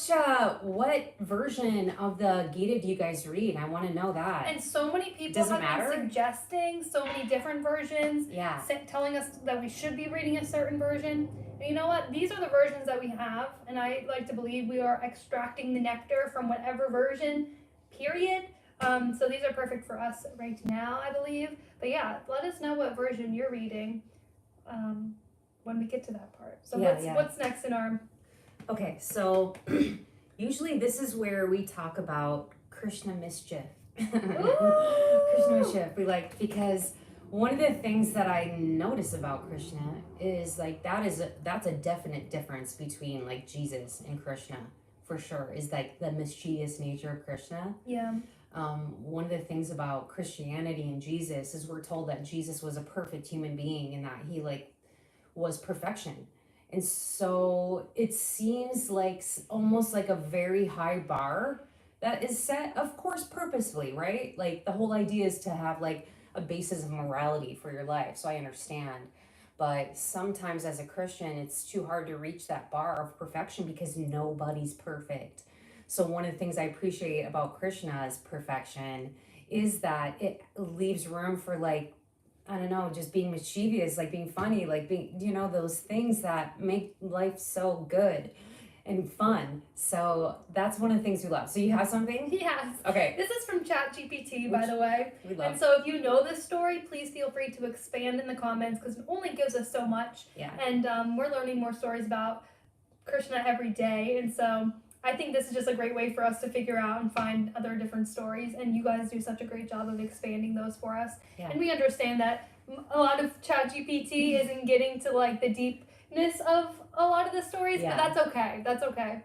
version of the Gita do you guys read? I want to know that. And so many people have been suggesting so many different versions. Yeah. Telling us that we should be reading a certain version. And you know what? These are the versions that we have, and I like to believe we are extracting the nectar from whatever version, period. So these are perfect for us right now, I believe. But yeah, let us know what version you're reading when we get to that part. So what's next in our... Okay, so usually this is where we talk about Krishna mischief. Krishna mischief. Because one of the things that I notice about Krishna is like that's a definite difference between like Jesus and Krishna, for sure, is like the mischievous nature of Krishna. Yeah. One of the things about Christianity and Jesus is we're told that Jesus was a perfect human being and that he like was perfection. And so it seems like almost like a very high bar that is set, of course, purposefully, right? Like the whole idea is to have like a basis of morality for your life. So I understand. But sometimes as a Christian, it's too hard to reach that bar of perfection because nobody's perfect. So one of the things I appreciate about Krishna's perfection is that it leaves room for like, I don't know, just being mischievous, like being funny, like being, those things that make life so good and fun. So that's one of the things we love. So you have something? Yes. Okay. This is from ChatGPT, by the way. We love. And so if you know this story, please feel free to expand in the comments because it only gives us so much. Yeah. And we're learning more stories about Krishna every day. And so I think this is just a great way for us to figure out and find other different stories. And you guys do such a great job of expanding those for us. Yeah. And we understand that a lot of ChatGPT isn't getting to like the deepness of a lot of the stories, but that's okay. That's okay.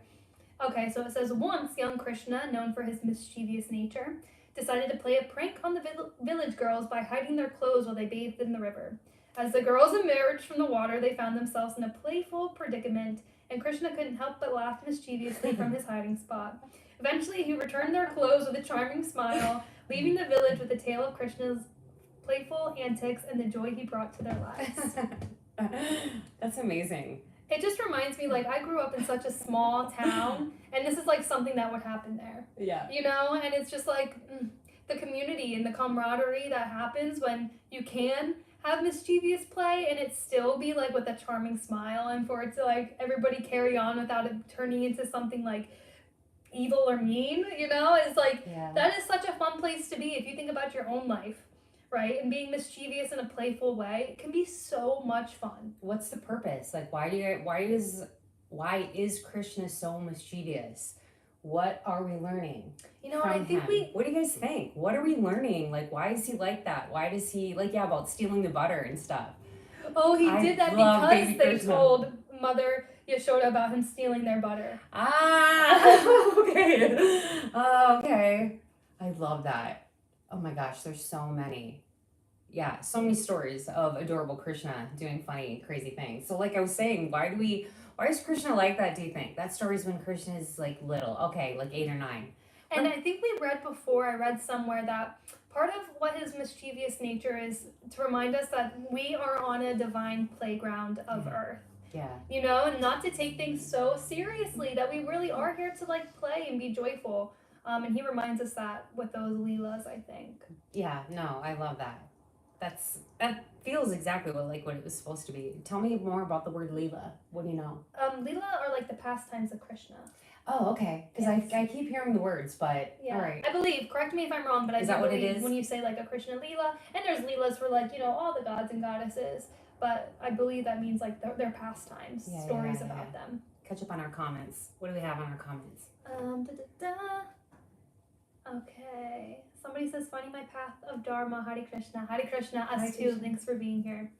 Okay, so it says, once young Krishna, known for his mischievous nature, decided to play a prank on the village girls by hiding their clothes while they bathed in the river. As the girls emerged from the water, they found themselves in a playful predicament, and Krishna couldn't help but laugh mischievously from his hiding spot. Eventually, he returned their clothes with a charming smile, leaving the village with a tale of Krishna's playful antics and the joy he brought to their lives. That's amazing. It just reminds me, like, I grew up in such a small town, and this is, like, something that would happen there. Yeah. And it's just, like, the community and the camaraderie that happens when you can have mischievous play and it still be, like, with a charming smile, and for it to, like, everybody carry on without it turning into something, like, evil or mean, It's, like, that is such a fun place to be if you think about your own life. Right? And being mischievous in a playful way, it can be so much fun. What's the purpose? Like, why is Krishna so mischievous? What are we learning? I think him? What do you guys think? What are we learning? Like, why is he like that? Why does he about stealing the butter and stuff? Oh, he did that because they told Mother Yashoda about him stealing their butter. Okay. Okay. I love that. Oh my gosh, there's so many. Yeah, so many stories of adorable Krishna doing funny, crazy things. So like I was saying, why is Krishna like that, do you think? That story's when Krishna is like little. Okay, like 8 or 9. And I think I read somewhere that part of what his mischievous nature is to remind us that we are on a divine playground of earth. Yeah. And not to take things so seriously, that we really are here to like play and be joyful. And he reminds us that with those leelas, I think. Yeah, no, I love that. That feels exactly what it was supposed to be. Tell me more about the word leela. What do you know? Leela are like the pastimes of Krishna. Oh, okay. Because yes. I keep hearing the words, but yeah. All right. I believe, correct me if I'm wrong, but is that what it is? When you say like a Krishna leela, and there's leelas for like, all the gods and goddesses, but I believe that means like their pastimes, stories about them. Catch up on our comments. What do we have on our comments? Okay. Somebody says, finding my path of Dharma, Hare Krishna. Hare Krishna, us too. Thanks for being here.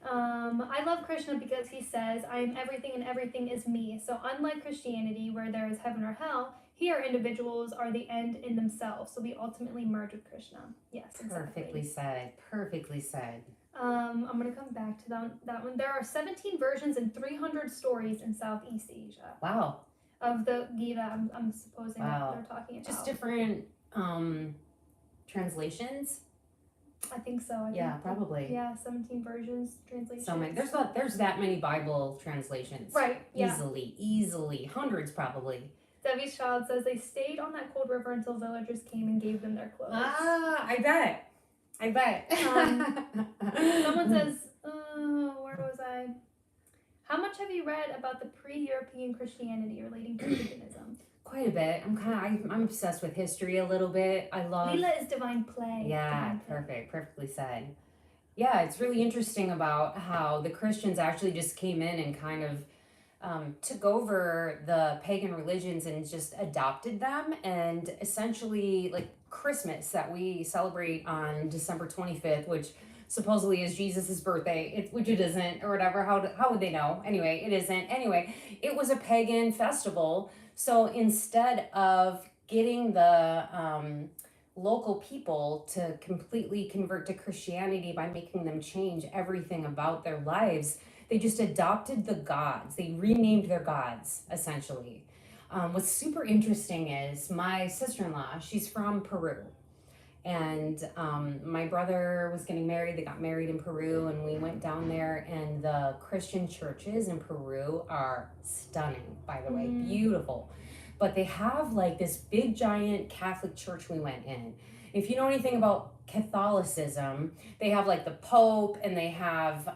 I love Krishna because he says, I am everything and everything is me. So unlike Christianity, where there is heaven or hell, here individuals are the end in themselves. So we ultimately merge with Krishna. Yes, exactly. Perfectly said. Perfectly said. I'm going to come back to that one. There are 17 versions and 300 stories in Southeast Asia. Wow. of the Gita. I'm supposing that they're talking about. Just different translations. I think so. Probably. 17 versions, translations. So many. There's that many Bible translations. Right. Yeah. Easily, hundreds probably. Debbie's child says they stayed on that cold river until villagers came and gave them their clothes. I bet. Someone says, where was I? How much have you read about the pre-European Christianity relating to paganism? Quite a bit. I'm obsessed with history a little bit. I love. Leela is divine play. Yeah, perfectly said. Yeah, it's really interesting about how the Christians actually just came in and kind of took over the pagan religions and just adopted them, and essentially like Christmas that we celebrate on December 25th, which supposedly is Jesus's birthday, which it isn't, or whatever. How would they know? Anyway, it isn't. Anyway, it was a pagan festival. So instead of getting the local people to completely convert to Christianity by making them change everything about their lives, they just adopted the gods. They renamed their gods, essentially. What's super interesting is my sister-in-law, she's from Peru. And my brother was getting married. They got married in Peru, and we went down there, and the Christian churches in Peru are stunning, by the way, beautiful. But they have like this big giant Catholic church we went in. If you know anything about Catholicism, they have like the Pope, and they have,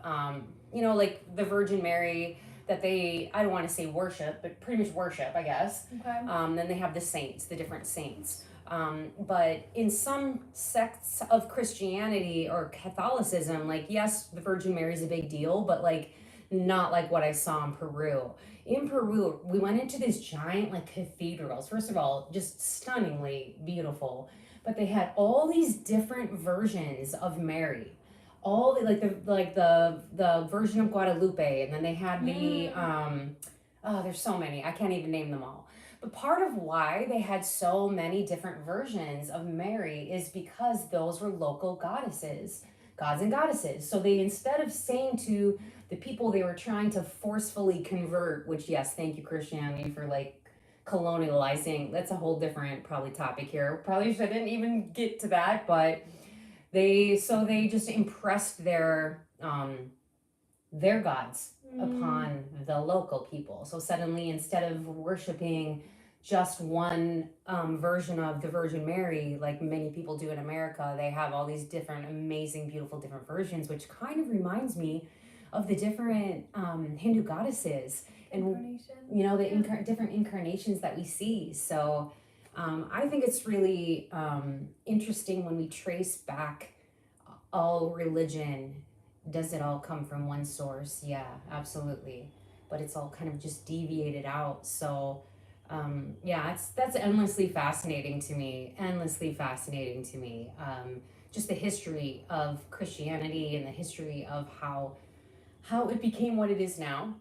like the Virgin Mary that they, I don't want to say worship, but pretty much worship, I guess. Okay. Then they have the saints, the different saints. But in some sects of Christianity or Catholicism, like, yes, the Virgin Mary is a big deal, but like not like what I saw in Peru. In Peru, we went into these giant like cathedrals. First of all, just stunningly beautiful, but they had all these different versions of Mary. All the version of Guadalupe, and then they had the there's so many, I can't even name them all. But part of why they had so many different versions of Mary is because those were local gods and goddesses. So they, instead of saying to the people they were trying to forcefully convert, which, yes, thank you, Christianity, for like colonializing. That's a whole different probably topic here. Probably shouldn't even get to that, but they just impressed their gods upon the local people. So suddenly, instead of worshiping just one version of the Virgin Mary, like many people do in America, they have all these different, amazing, beautiful, different versions, which kind of reminds me of the different Hindu goddesses and the different incarnations that we see. So I think it's really interesting when we trace back all religion. Does it all come from one source? Yeah, absolutely. But it's all kind of just deviated out. So that's endlessly fascinating to me. Just the history of Christianity and the history of how it became what it is now.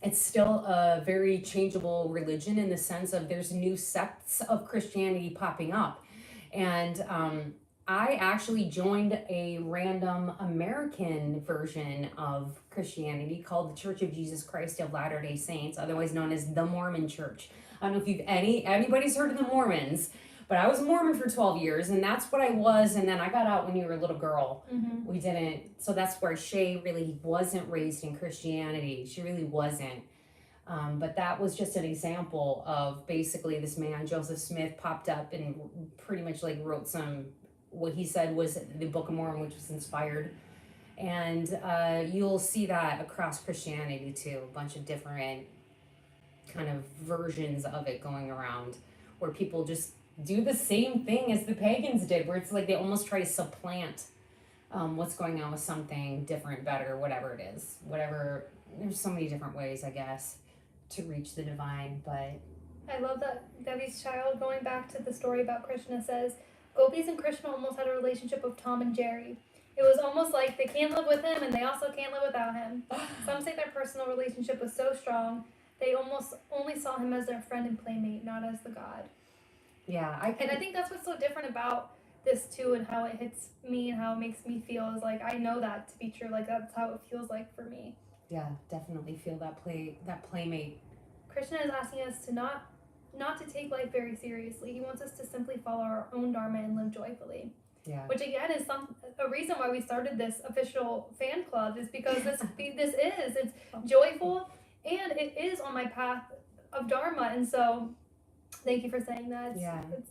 It's still a very changeable religion in the sense of there's new sects of Christianity popping up. And I actually joined a random American version of Christianity called the Church of Jesus Christ of Latter-day Saints, otherwise known as the Mormon Church. I don't know if anybody's heard of the Mormons, but I was a Mormon for 12 years, and that's what I was. And then I got out when you were a little girl. We didn't. So that's where Shay really wasn't raised in Christianity. She really wasn't. But that was just an example of basically this man, Joseph Smith, popped up and pretty much like wrote what he said was the Book of Mormon, which was inspired. And you'll see that across Christianity too, a bunch of different kind of versions of it going around where people just do the same thing as the pagans did, where it's like they almost try to supplant what's going on with something different, better, whatever it is. There's so many different ways, I guess, to reach the divine. But I love that Debbie's child, going back to the story about Krishna, says Gopis and Krishna almost had a relationship of Tom and Jerry. It was almost like they can't live with him and they also can't live without him. Some say their personal relationship was so strong they almost only saw him as their friend and playmate, not as the god. Yeah, I think that's what's so different about this too, and how it hits me and how it makes me feel is like I know that to be true. Like that's how it feels like for me. Yeah, definitely feel that playmate Krishna is asking us to not to take life very seriously. He wants us to simply follow our own dharma and live joyfully. Yeah. Which again is a reason why we started this official fan club, is because it's joyful and it is on my path of dharma. And so thank you for saying that.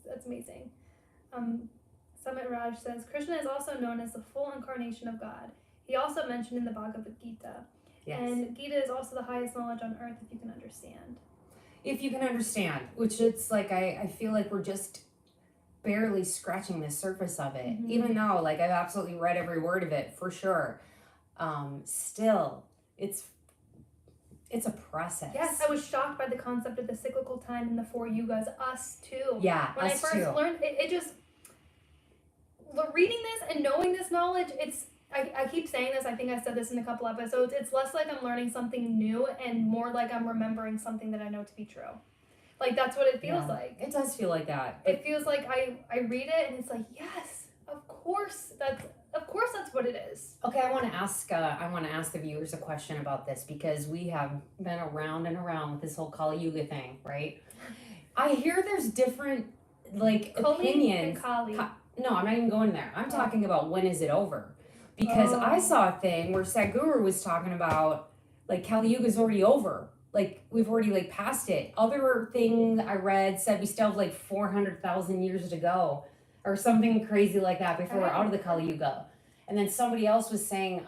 That's amazing. Summit Raj says, Krishna is also known as the full incarnation of God. He also mentioned in the Bhagavad Gita. Yes. And Gita is also the highest knowledge on earth if you can understand. If you can understand, which it's like, I feel like we're just barely scratching the surface of it. Mm-hmm. Even though like I've absolutely read every word of it for sure. Still, it's a process. Yes, I was shocked by the concept of the cyclical time and the 4 yugas, us too. Yeah, when I first learned it just reading this and knowing this knowledge, I keep saying this, I think I said this in a couple episodes, it's less like I'm learning something new and more like I'm remembering something that I know to be true. Like, that's what it feels like. It does feel like that. It feels like I read it and it's like, yes, of course that's what it is. Okay, I want to ask the viewers a question about this, because we have been around and around with this whole Kali Yuga thing, right? I hear there's different opinions. And Kali. No, I'm not even going there. I'm talking about when is it over? Because I saw a thing where Sadhguru was talking about like Kali Yuga's already over. Like we've already like passed it. Other thing I read said we still have like 400,000 years to go or something crazy like that before we're out of the Kali Yuga. And then somebody else was saying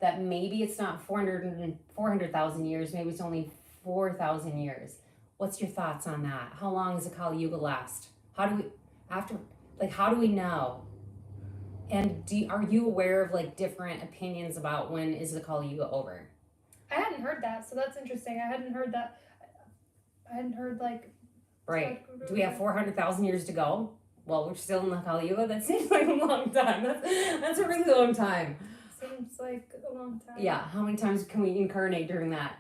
that maybe it's not 400,000 years, maybe it's only 4,000 years. What's your thoughts on that? How long does the Kali Yuga last? How do we know? And are you aware of like different opinions about when is the Kali Yuga over? I hadn't heard that, so that's interesting. I hadn't heard like. Right. Do we have 400,000 years to go? Well, we're still in the Kali Yuga. That seems like a long time. That's a really long time. Seems like a long time. Yeah. How many times can we incarnate during that?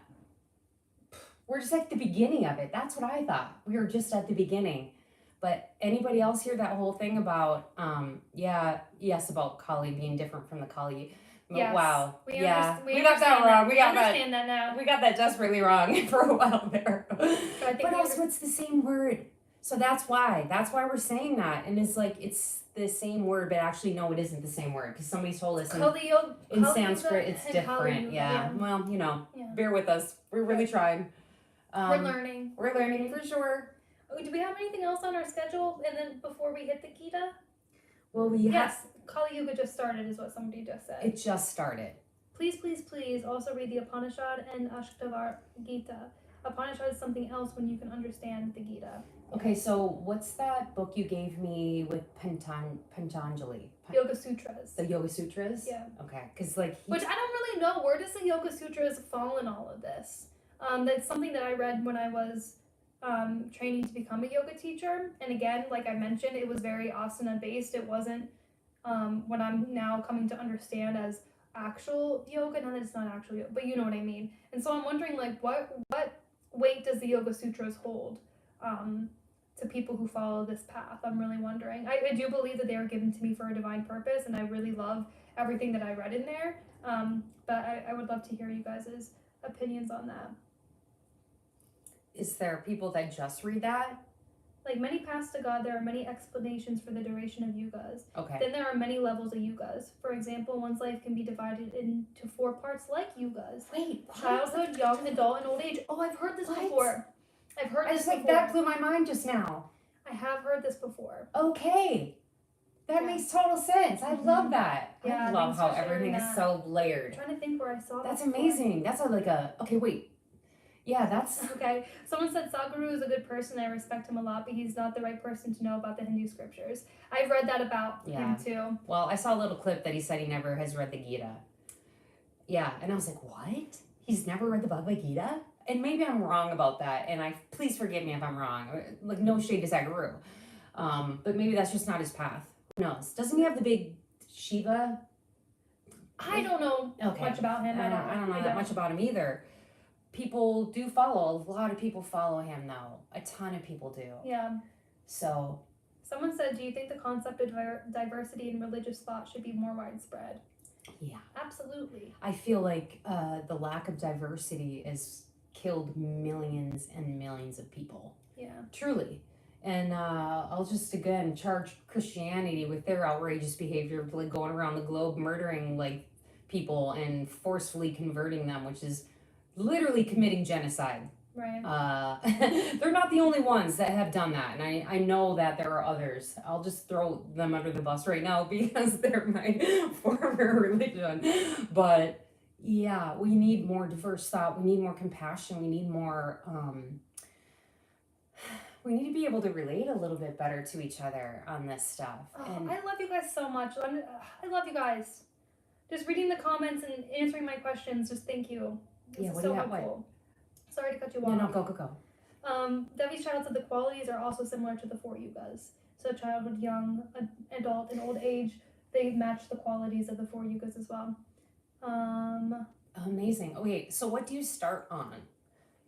We're just at the beginning of it. That's what I thought. We were just at the beginning. But anybody else hear that whole thing about, about Kali being different from the Kali? Yes. Wow. We got that wrong. We understand that now. We got that desperately wrong for a while there. So but also it's the same word. So that's why we're saying that. And it's like, it's the same word, but actually, no, it isn't the same word. Because somebody told us in Sanskrit, it's different. Yeah. Well, bear with us. We're really trying. We're learning. We're learning for sure. Do we have anything else on our schedule? And then before we hit the Gita? Well, Kali Yuga just started is what somebody just said. It just started. Please, please, please also read the Upanishad and Ashtavar Gita. Upanishad is something else when you can understand the Gita. Okay, so what's that book you gave me with Patanjali? Yoga Sutras. The Yoga Sutras? Yeah. Okay, because which I don't really know. Where does the Yoga Sutras fall in all of this? That's something that I read when I was training to become a yoga teacher. And again, like I mentioned, it was very asana based. It wasn't what I'm now coming to understand as actual yoga. Not that it's not actual yoga, but you know what I mean. And so I'm wondering, like, what weight does the Yoga Sutras hold to people who follow this path? I'm really wondering. I do believe that they were given to me for a divine purpose, and I really love everything that I read in there. But I would love to hear you guys' opinions on that. Is there people that just read that? Like many paths to God, there are many explanations for the duration of yugas. Okay. Then there are many levels of yugas. For example, one's life can be divided into 4 parts like yugas. Wait, what? Childhood, young, adult, and old age. Oh, I've heard this before. I've heard this before. That blew my mind just now. I have heard this before. Okay. That makes total sense. I love that. Yeah, I love how everything is so layered. I'm trying to think where I saw that. That's amazing. That's okay, wait. Yeah, that's... Okay. Someone said Sadhguru is a good person. I respect him a lot, but he's not the right person to know about the Hindu scriptures. I've read that about him too. Well, I saw a little clip that he said he never has read the Gita. Yeah, and I was like, what? He's never read the Bhagavad Gita? And maybe I'm wrong about that, and please forgive me if I'm wrong. Like, no shade to Sadhguru. But maybe that's just not his path. Who knows? Doesn't he have the big Shiva? I don't know much about him. I don't know that much about him either. People do follow. A lot of people follow him, though. A ton of people do. Yeah. So. Someone said, do you think the concept of diversity in religious thought should be more widespread? Yeah. Absolutely. I feel like the lack of diversity is killed millions and millions of people. Yeah. Truly. And I'll just again charge Christianity with their outrageous behavior of like going around the globe murdering like people and forcefully converting them, which is literally committing genocide. Right. They're not the only ones that have done that, and I know that there are others. I'll just throw them under the bus right now because they're my former religion. But yeah, we need more diverse thought. We need more compassion. We need more. We need to be able to relate a little bit better to each other on this stuff. And I love you guys so much. I love you guys. Just reading the comments and answering my questions. Just thank you. This is so helpful. Sorry to cut you off. No, go. Debbie's shout out to the qualities are also similar to the 4 yugas. So childhood, young, adult, and old age, they match the qualities of the 4 yugas as well. Amazing. Okay, so what do you start on?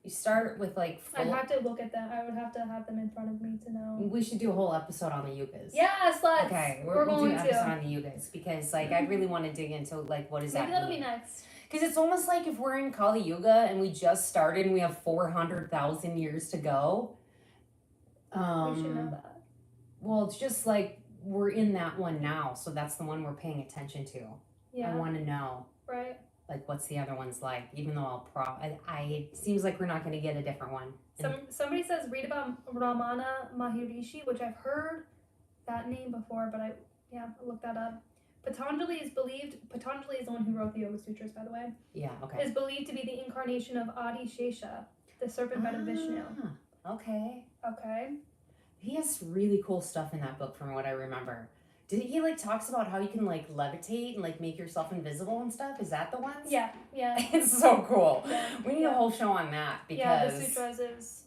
You start with like I'd have to look at them. I would have to have them in front of me to know. We should do a whole episode on the yugas. Yes, let's. Okay, we'll do an episode on the yugas because like I really want to dig into like what is that Maybe that'll be next. Because it's almost like if we're in Kali Yuga and we just started and we have 400,000 years to go. We should know that. Well, it's just like we're in that one now, so that's the one we're paying attention to. Yeah. I want to know. Right. Like what's the other ones like? Even though it seems like we're not going to get a different one. Somebody says read about Ramana Maharishi, which I've heard that name before, but I looked that up. Patanjali is the one who wrote the Yoga Sutras, by the way. Yeah, okay. Is believed to be the incarnation of Adi Shesha, the serpent head of Vishnu. Okay. Okay. He has really cool stuff in that book from what I remember. Did he like talks about how you can like levitate and like make yourself invisible and stuff? Is that the one? Yeah. It's so cool. Yeah. We need a whole show on that because the sutras is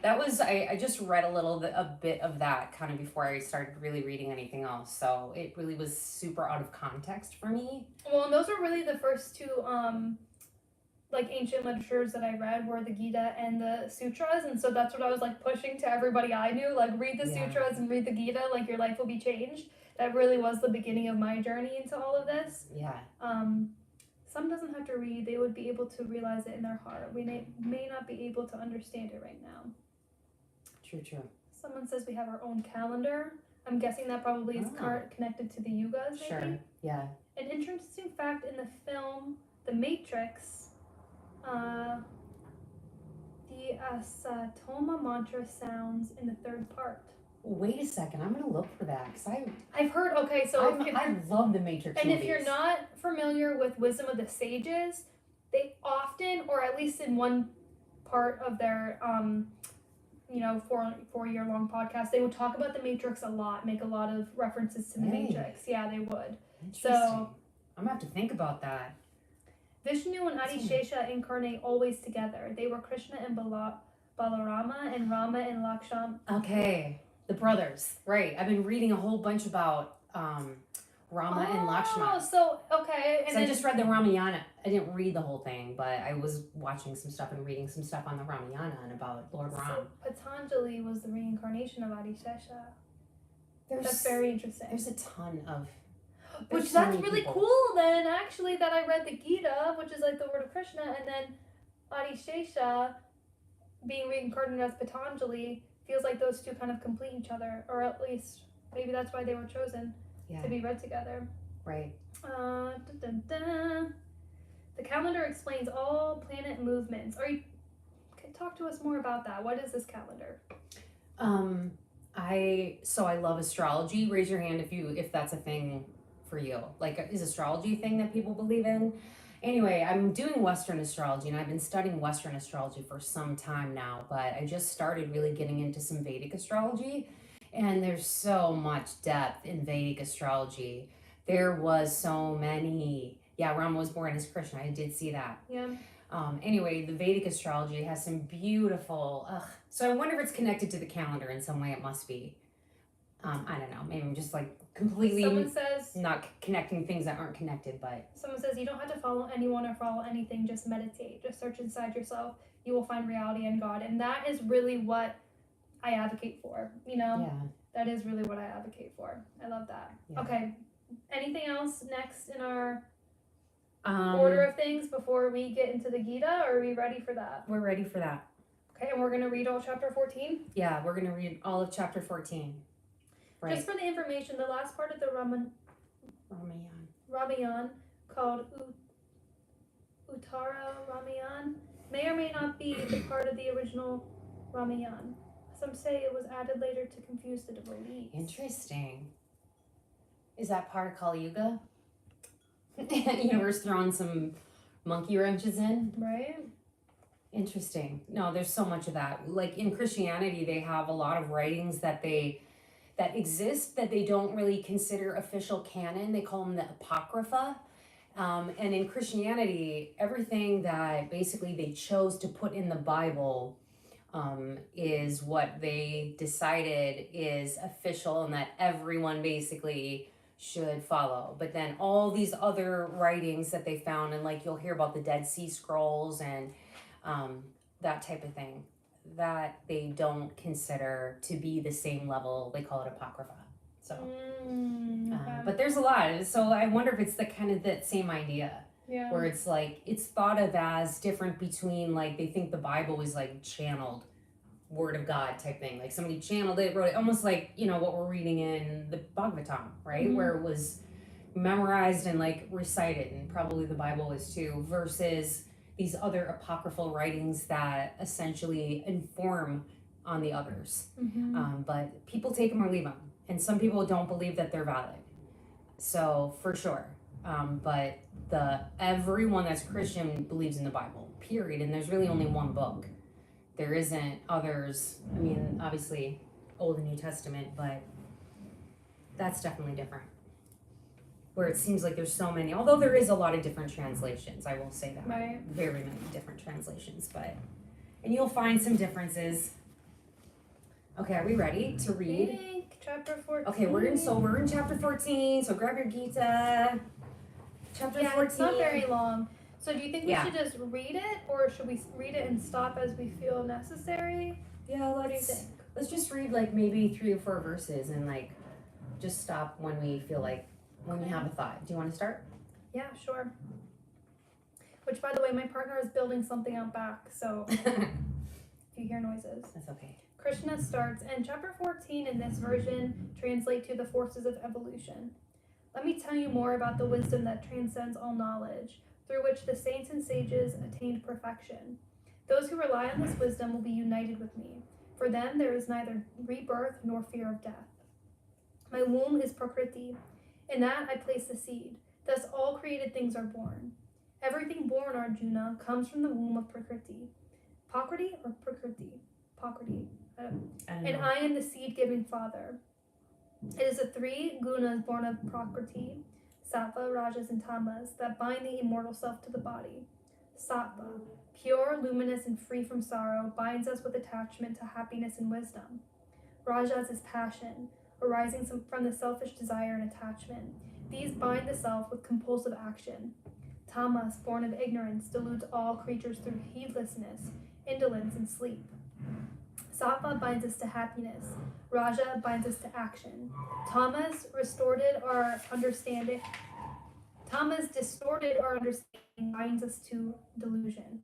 that was I just read a bit of that kind of before I started really reading anything else. So it really was super out of context for me. Well, and those were really the first two like ancient literatures that I read were the Gita and the Sutras, and so that's what I was like pushing to everybody I knew, like read the Sutras and read the Gita, like your life will be changed. That really was the beginning of my journey into all of this. Yeah. Some doesn't have to read, they would be able to realize it in their heart. We may not be able to understand it right now. True. Someone says we have our own calendar. I'm guessing that probably is connected to the yugas, maybe? Sure, yeah. An interesting fact in the film The Matrix, the Asatoma mantra sounds in the 3rd part. Wait a second, I'm gonna look for that because I've heard. Okay, so I love the Matrix and movies. if you're not familiar with Wisdom of the Sages, they often, or at least in one part of their 4-year-long podcast, they would talk about the Matrix a lot, make a lot of references to the Matrix. Yeah, they would. So I'm gonna have to think about that. Vishnu and Adi Shesha incarnate always together. They were Krishna and Balarama and Rama and Lakshman. Okay, the brothers, right? I've been reading a whole bunch about Rama and Lakshman. Oh, so okay. And I just read the Ramayana. I didn't read the whole thing, but I was watching some stuff and reading some stuff on the Ramayana and about Lord Ram. So Patanjali was the reincarnation of Adi Shesha. That's very interesting. There's a ton of... Which that's really cool then, actually, that I read the Gita, which is like the word of Krishna, and then Adi Shesha being reincarnated as Patanjali feels like those two kind of complete each other, or at least maybe that's why they were chosen to be read together. Right. The calendar explains all planet movements. Talk to us more about that. What is this calendar? I love astrology. Raise your hand if that's a thing for you. Like, is astrology a thing that people believe in? Anyway, I'm doing Western astrology, and I've been studying Western astrology for some time now, but I just started really getting into some Vedic astrology, and there's so much depth in Vedic astrology. There was so many. Yeah, Rama was born as Krishna. I did see that. Yeah. Anyway, the Vedic astrology has some beautiful... So I wonder if it's connected to the calendar in some way. It must be. I don't know. Maybe I'm just like completely not connecting things that aren't connected, but... Someone says you don't have to follow anyone or follow anything. Just meditate. Just search inside yourself. You will find reality and God. And that is really what I advocate for. Yeah. That is really what I advocate for. I love that. Yeah. Okay. Anything else next in our... order of things before we get into the Gita? Or are we ready for that? We're ready for that. Okay, and we're going to read all chapter 14? Yeah, we're going to read all of chapter 14. Right. Just for the information, the last part of the Ramayan called Uttara Ramayan may or may not be the part of the original Ramayan. Some say it was added later to confuse the devotees. Interesting. Is that part of Kali Yuga? Universe throwing some monkey wrenches in? Right? Interesting. No, there's so much of that. Like in Christianity, they have a lot of writings that exist that they don't really consider official canon. They call them the Apocrypha. And in Christianity, everything that basically they chose to put in the Bible is what they decided is official and that everyone basically should follow. But then all these other writings that they found, and like you'll hear about the Dead Sea Scrolls and that type of thing, that they don't consider to be the same level. They call it Apocrypha. So, okay. But there's a lot. So I wonder if it's the kind of that same idea. Yeah. Where it's like, it's thought of as different between, like, they think the Bible is like channeled word of God type thing. Like somebody channeled it, wrote it, almost like, what we're reading in the Bhagavad Gita, right? Where it was memorized and like recited, and probably the Bible is too, versus these other apocryphal writings that essentially inform on the others. But people take them or leave them. And some people don't believe that they're valid. So for sure. But everyone that's Christian believes in the Bible, period. And there's really only one book. There isn't others. I mean, obviously Old and New Testament, but that's definitely different. Where it seems like there's so many, although there is a lot of different translations, I will say that. Right. Very many different translations, and you'll find some differences. Okay, are we ready to read? Chapter 14. Okay, we're in chapter 14, so grab your Gita. Chapter 14. It's not very long. So do you think we should just read it, or should we read it and stop as we feel necessary? Yeah, what do you think? Let's just read like maybe 3 or 4 verses and like just stop when we feel like, when we have a thought. Do you want to start? Yeah, sure. Which, by the way, my partner is building something out back, so if you hear noises. That's okay. Krishna starts, and chapter 14 in this version translate to the forces of evolution. Let me tell you more about the wisdom that transcends all knowledge, through which the saints and sages attained perfection. Those who rely on this wisdom will be united with me. For them there is neither rebirth nor fear of death. My womb is Prakriti. In that I place the seed. Thus all created things are born. Everything born, Arjuna, comes from the womb of Prakriti. Prakriti or Prakriti? Prakriti. And I am the seed-giving father. It is the 3 gunas born of Prakriti, Sattva, Rajas, and Tamas, that bind the immortal self to the body. Sattva, pure, luminous, and free from sorrow, binds us with attachment to happiness and wisdom. Rajas is passion, arising from the selfish desire and attachment. These bind the self with compulsive action. Tamas, born of ignorance, deludes all creatures through heedlessness, indolence, and sleep. Sattva binds us to happiness. Raja binds us to action. Tamas distorted our understanding, binds us to delusion.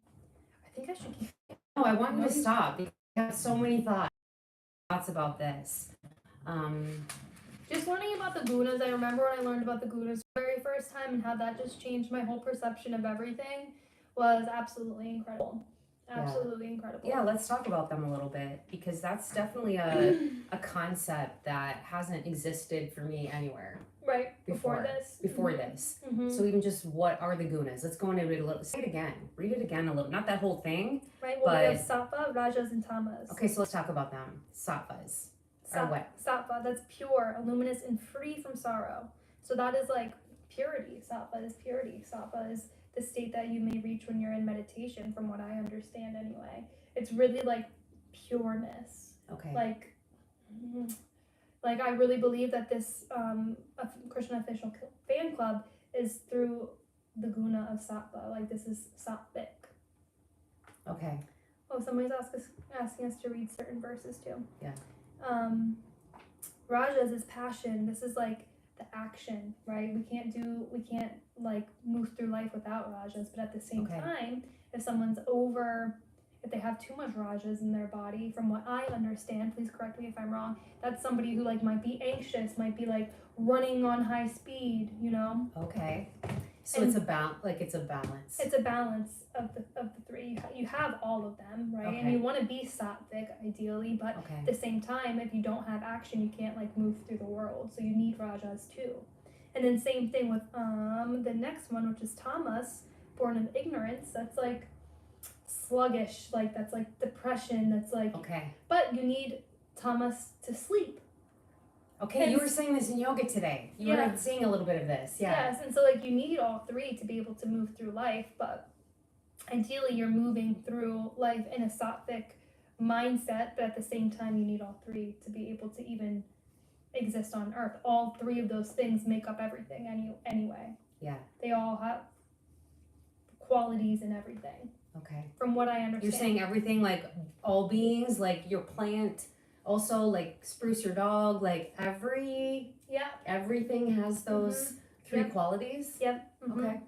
I think I should keep. No, I want you to stop because I have so many thoughts about this. Just learning about the gunas, I remember when I learned about the gunas the very first time and how that just changed my whole perception of everything was absolutely incredible. Absolutely incredible. Yeah, let's talk about them a little bit because that's definitely a concept that hasn't existed for me anywhere. Right, before this. Mm-hmm. So even just what are the gunas? Let's go into it a little. Say it again. Read it again a little. Not that whole thing. Right, well, we have Sattva, Rajas, and Tamas. Okay, so let's talk about them. Sattvas. Or what? Sattva, that's pure, luminous, and free from sorrow. So that is like purity. Sattva is purity. Sattva is the state that you may reach when you're in meditation, from what I understand anyway. It's really like pureness. Okay. Like I really believe that this Krishna Official Fan Club is through the guna of Sattva. Like this is sattvic. Okay. Oh, somebody's asking us to read certain verses too. Yeah. Rajas is passion. This is like the action, right? We can't like move through life without rajas, but at the same time, if they have too much rajas in their body, from what I understand, please correct me if I'm wrong, that's somebody who like might be anxious, might be like running on high speed, you know? Okay. So it's a balance. It's a balance. It's a balance of the three. You have all of them, right? And you want to be sattvic ideally, but at the same time, if you don't have action, you can't like move through the world. So you need rajas too. And then same thing with the next one, which is tamas, born of ignorance. That's like sluggish, like that's like depression. That's like But you need tamas to sleep. Okay, you were saying this in yoga today. You were saying a little bit of this. Yes, and so like you need all three to be able to move through life, but ideally you're moving through life in a sattvic mindset, but at the same time you need all three to be able to even exist on earth. All three of those things make up everything anyway. Yeah. They all have qualities in everything. Okay. From what I understand. You're saying everything, like all beings, like your plant, also like spruce your dog, like everything has those three qualities. Yep. Okay.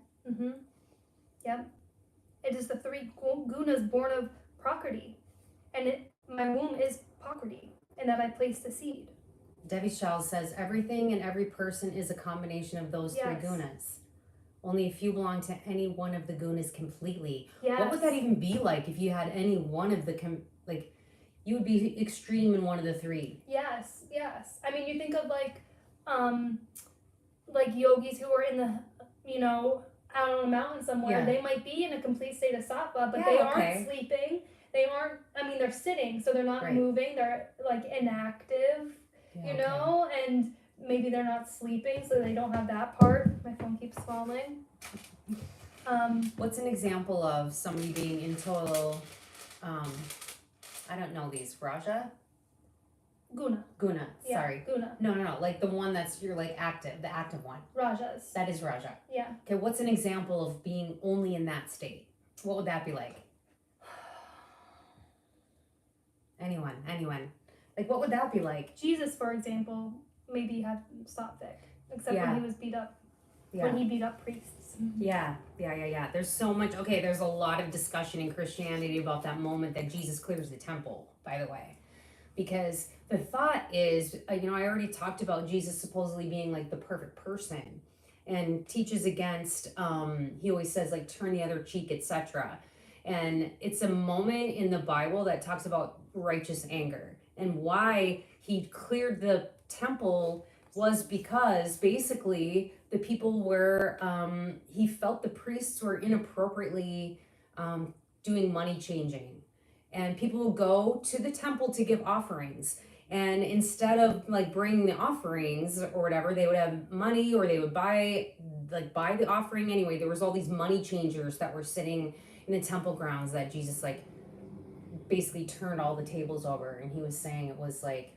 Yep. It is the three gunas born of Prakriti, and my womb is Prakriti, and that I placed the seed. Devi Shal says everything and every person is a combination of those three gunas. Only a few belong to any one of the gunas completely. Yes. What would that even be like if you had any one of the you would be extreme in one of the three. Yes. I mean, you think of like yogis who are in the, out on a mountain somewhere. Yeah. They might be in a complete state of sattva, but they aren't sleeping. They aren't, they're sitting, so they're not moving. They're like inactive, and maybe they're not sleeping, so they don't have that part. My phone keeps falling. What's an example of somebody being in total, I don't know these. Raja? Guna. Yeah, sorry. Guna. No. Like the one that's you're like active, the active one. Rajas. That is Raja. Yeah. Okay, what's an example of being only in that state? What would that be like? Anyone. Like what would that be like? Jesus, for example, maybe had sattvic, except when he was beat up. Yeah. When he beat up priests. Yeah. There's so much. Okay, there's a lot of discussion in Christianity about that moment that Jesus clears the temple, by the way. Because the thought is, I already talked about Jesus supposedly being like the perfect person and teaches against, he always says like turn the other cheek, etc. And it's a moment in the Bible that talks about righteous anger. And why he cleared the temple was because basically the people were, he felt the priests were inappropriately doing money changing. And people would go to the temple to give offerings. And instead of like bringing the offerings or whatever, they would have money or they would buy the offering anyway. There was all these money changers that were sitting in the temple grounds that Jesus like basically turned all the tables over. And he was saying it was like,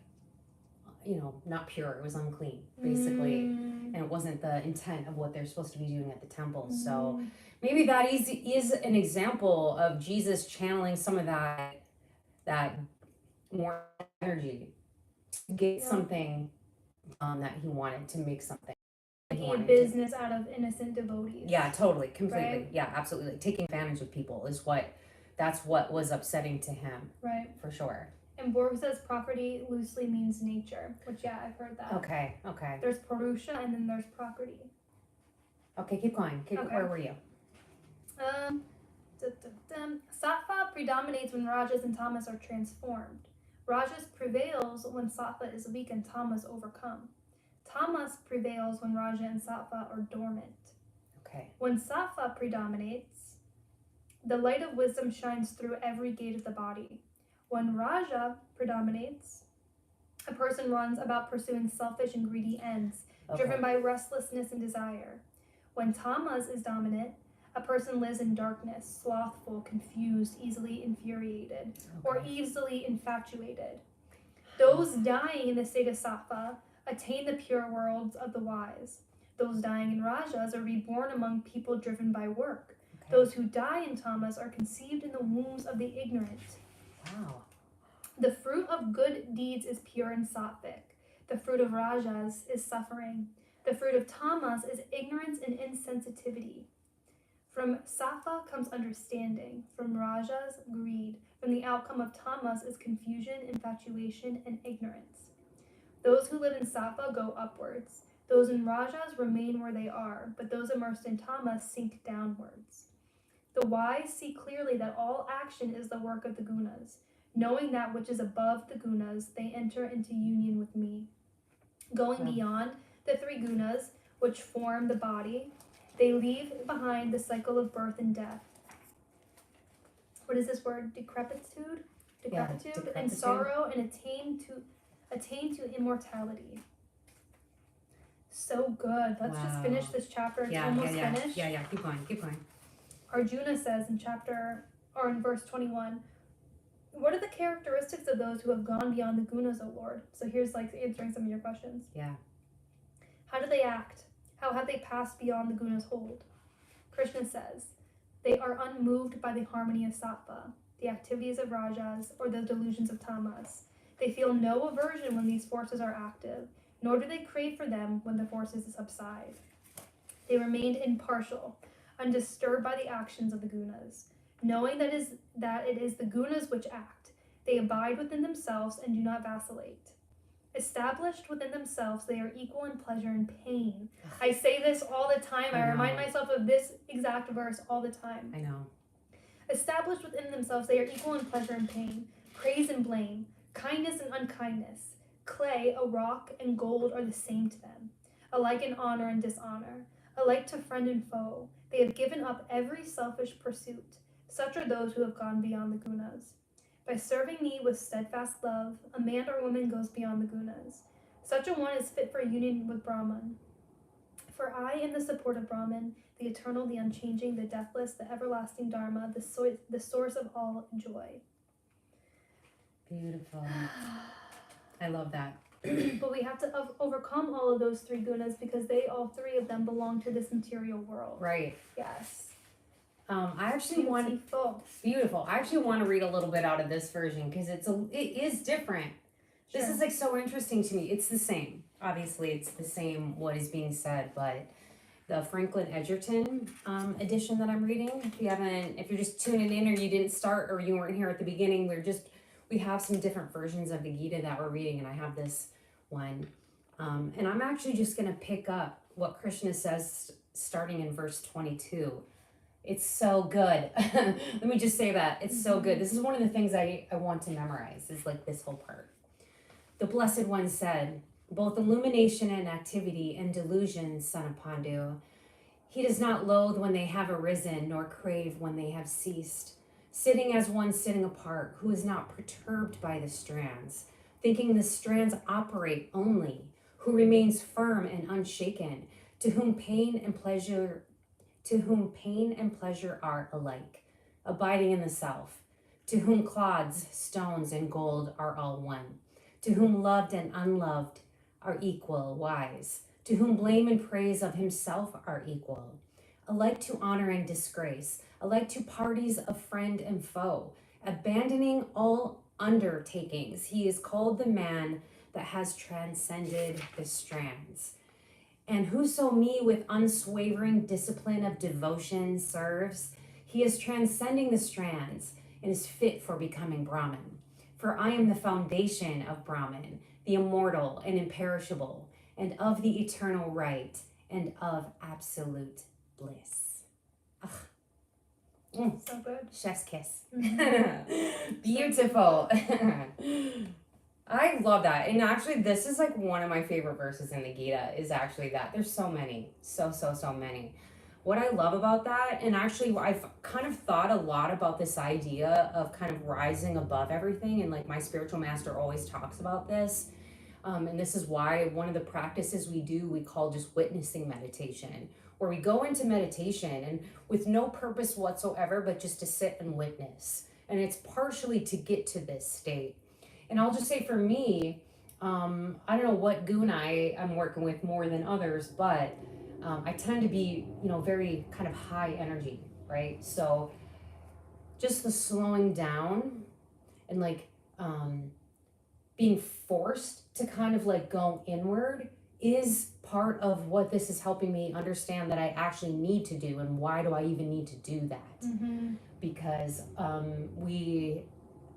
not pure. It was unclean, basically. And it wasn't the intent of what they're supposed to be doing at the temple. So maybe that is an example of Jesus channeling some of that more energy to get something that he wanted to make something. Making a business out of innocent devotees. Yeah, totally, completely. Right? Yeah, absolutely. Taking advantage of people that's what was upsetting to him. Right. For sure. And Borg says Prakriti loosely means nature, which I've heard that. Okay. There's Purusha and then there's Prakriti. Okay, keep going. Where were you? Sattva predominates when Rajas and Tamas are transformed. Rajas prevails when Sattva is weak and Tamas overcome. Tamas prevails when Raja and Sattva are dormant. Okay. When Sattva predominates, the light of wisdom shines through every gate of the body. When Raja predominates, a person runs about pursuing selfish and greedy ends, driven by restlessness and desire. When Tamas is dominant, a person lives in darkness, slothful, confused, easily infuriated, or easily infatuated. Those dying in the state of Sattva attain the pure worlds of the wise. Those dying in Rajas are reborn among people driven by work. Those who die in Tamas are conceived in the wombs of the ignorant. Wow. The fruit of good deeds is pure and sattvic. The fruit of Rajas is suffering. The fruit of tamas is ignorance and insensitivity. From sattva comes understanding. From rajas, greed. From the outcome of tamas is confusion, infatuation, and ignorance. Those who live in sattva go upwards. Those in rajas remain where they are, but those immersed in tamas sink downwards. The wise see clearly that all action is the work of the gunas. Knowing that which is above the gunas, they enter into union with me. Going beyond the three gunas, which form the body, they leave behind the cycle of birth and death. What is this word? Decrepitude, and sorrow, and attain to immortality. So good. Let's just finish this chapter. It's almost finished. Yeah. Keep going. Arjuna says in verse 21, what are the characteristics of those who have gone beyond the gunas, O Lord? So here's answering some of your questions. Yeah. How do they act? How have they passed beyond the gunas' hold? Krishna says, they are unmoved by the harmony of sattva, the activities of rajas, or the delusions of tamas. They feel no aversion when these forces are active, nor do they crave for them when the forces subside. They remained impartial, undisturbed by the actions of the gunas. Knowing that it is the gunas which act, they abide within themselves and do not vacillate. Established within themselves, they are equal in pleasure and pain. I say this all the time. I remind myself of this exact verse all the time. I know. Established within themselves, they are equal in pleasure and pain, praise and blame, kindness and unkindness. Clay, a rock, and gold are the same to them, alike in honor and dishonor, alike to friend and foe. They have given up every selfish pursuit. Such are those who have gone beyond the gunas. By serving me with steadfast love, a man or woman goes beyond the gunas. Such a one is fit for union with Brahman. For I am the support of Brahman, the eternal, the unchanging, the deathless, the everlasting Dharma, the source of all joy. Beautiful. I love that. But we have to overcome all of those three gunas because all three of them belong to this material world. Right. Yes. I actually beautiful. I actually want to read a little bit out of this version because it is different. Sure. This is so interesting to me. It's the same. Obviously, it's the same what is being said, but the Franklin Edgerton edition that I'm reading. If you're just tuning in or you didn't start or you weren't here at the beginning, we have some different versions of the Gita that we're reading, and I have this one. And I'm actually just going to pick up what Krishna says starting in verse 22. It's so good. Let me just say that. It's so good. This is one of the things I want to memorize, is this whole part. The Blessed One said, both illumination and activity and delusion, son of Pandu. He does not loathe when they have arisen, nor crave when they have ceased. Sitting as one sitting apart, who is not perturbed by the strands, thinking the strands operate only, who remains firm and unshaken, to whom pain and pleasure are alike, abiding in the self, to whom clods, stones, and gold are all one, to whom loved and unloved are equal, wise, to whom blame and praise of himself are equal, alike to honor and disgrace, alike to parties of friend and foe, abandoning all undertakings. He is called the man that has transcended the strands. And whoso me with unswavering discipline of devotion serves, he is transcending the strands and is fit for becoming Brahman. For I am the foundation of Brahman, the immortal and imperishable, and of the eternal right, and of absolute bliss. Ugh. So good. Chef's kiss. Beautiful. I love that. And actually, this is one of my favorite verses in the Gita is actually that. There's so many. So many. What I love about that, and actually I've kind of thought a lot about this idea of kind of rising above everything. And my spiritual master always talks about this. And this is why one of the practices we call just witnessing meditation, where we go into meditation and with no purpose whatsoever, but just to sit and witness. And it's partially to get to this state. And I'll just say for me, I don't know what guna I'm working with more than others, but I tend to be, very kind of high energy, right? So just the slowing down and being forced to kind of go inward is part of what this is helping me understand that I actually need to do, and why do I even need to do that? Because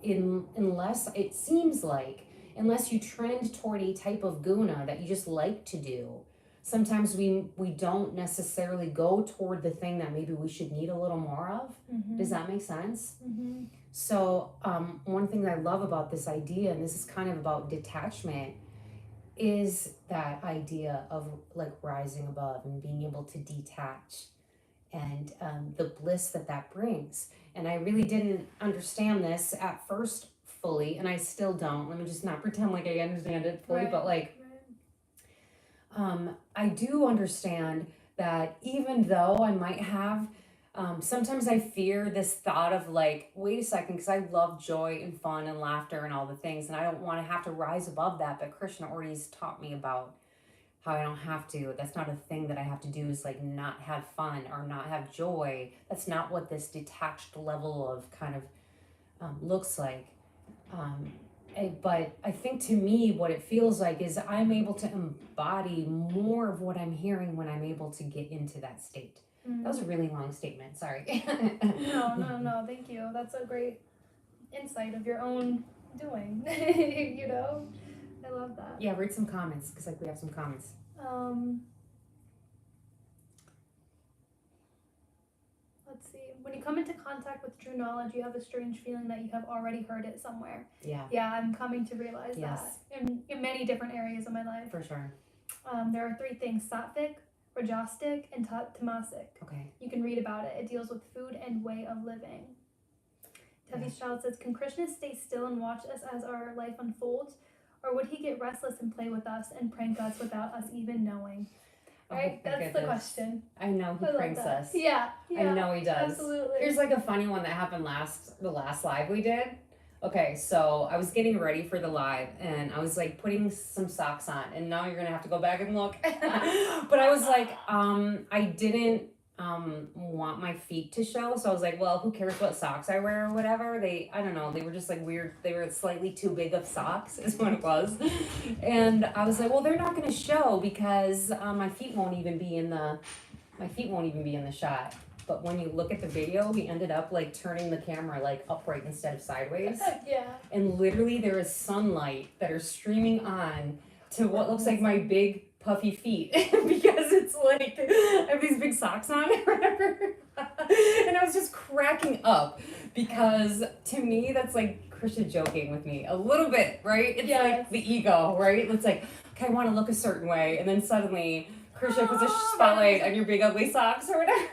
unless it seems like, unless you trend toward a type of guna that you just like to do, sometimes we don't necessarily go toward the thing that maybe we should need a little more of. Does that make sense? So one thing that I love about this idea, and this is kind of about detachment, is that idea of like rising above and being able to detach, and the bliss that brings. And I really didn't understand this at first fully, and I still don't. Let me just not pretend like I understand it fully, but like I do understand that even though I might have sometimes I fear this thought of like, wait a second, because I love joy and fun and laughter and all the things, and I don't want to have to rise above that. But Krishna already has taught me about how I don't have to. That's not a thing that I have to do, is like not have fun or not have joy. That's not what this detached level of kind of looks like. But I think to me, what it feels like is I'm able to embody more of what I'm hearing when I'm able to get into that state. That was a really long statement. Sorry. No. Thank you. That's a great insight of your own doing. You know, I love that. Yeah, read some comments, because like we have some comments. Let's see. When you come into contact with true knowledge, you have a strange feeling that you have already heard it somewhere. Yeah, I'm coming to realize that in many different areas of my life. For sure. There are 3 things: sattvic, rajasic, and tamasic. Okay. You can read about it. It deals with food and way of living. Tavi's child says, can Krishna stay still and watch us as our life unfolds? Or would he get restless and play with us and prank us without us even knowing? Right? That's the question. I know he pranks us. Yeah. I know he does. Absolutely. Here's like a funny one that happened the last live we did. Okay, so I was getting ready for the live, and I was like putting some socks on, and now you're gonna have to go back and look. But I was like, I didn't want my feet to show, so I was like, well, who cares what socks I wear or whatever. I don't know, they were just like weird. They were slightly too big of socks is what it was. And I was like, well, they're not gonna show because my feet won't even be in the shot. But when you look at the video, we ended up like turning the camera like upright instead of sideways. And literally there is sunlight that are streaming on to what looks like my big puffy feet because it's like I have these big socks on or whatever. And I was just cracking up because to me that's like Krishna joking with me a little bit, right? It's like the ego, right? It's like, okay, I want to look a certain way, and then suddenly Krishna puts a spotlight on your big ugly socks or whatever.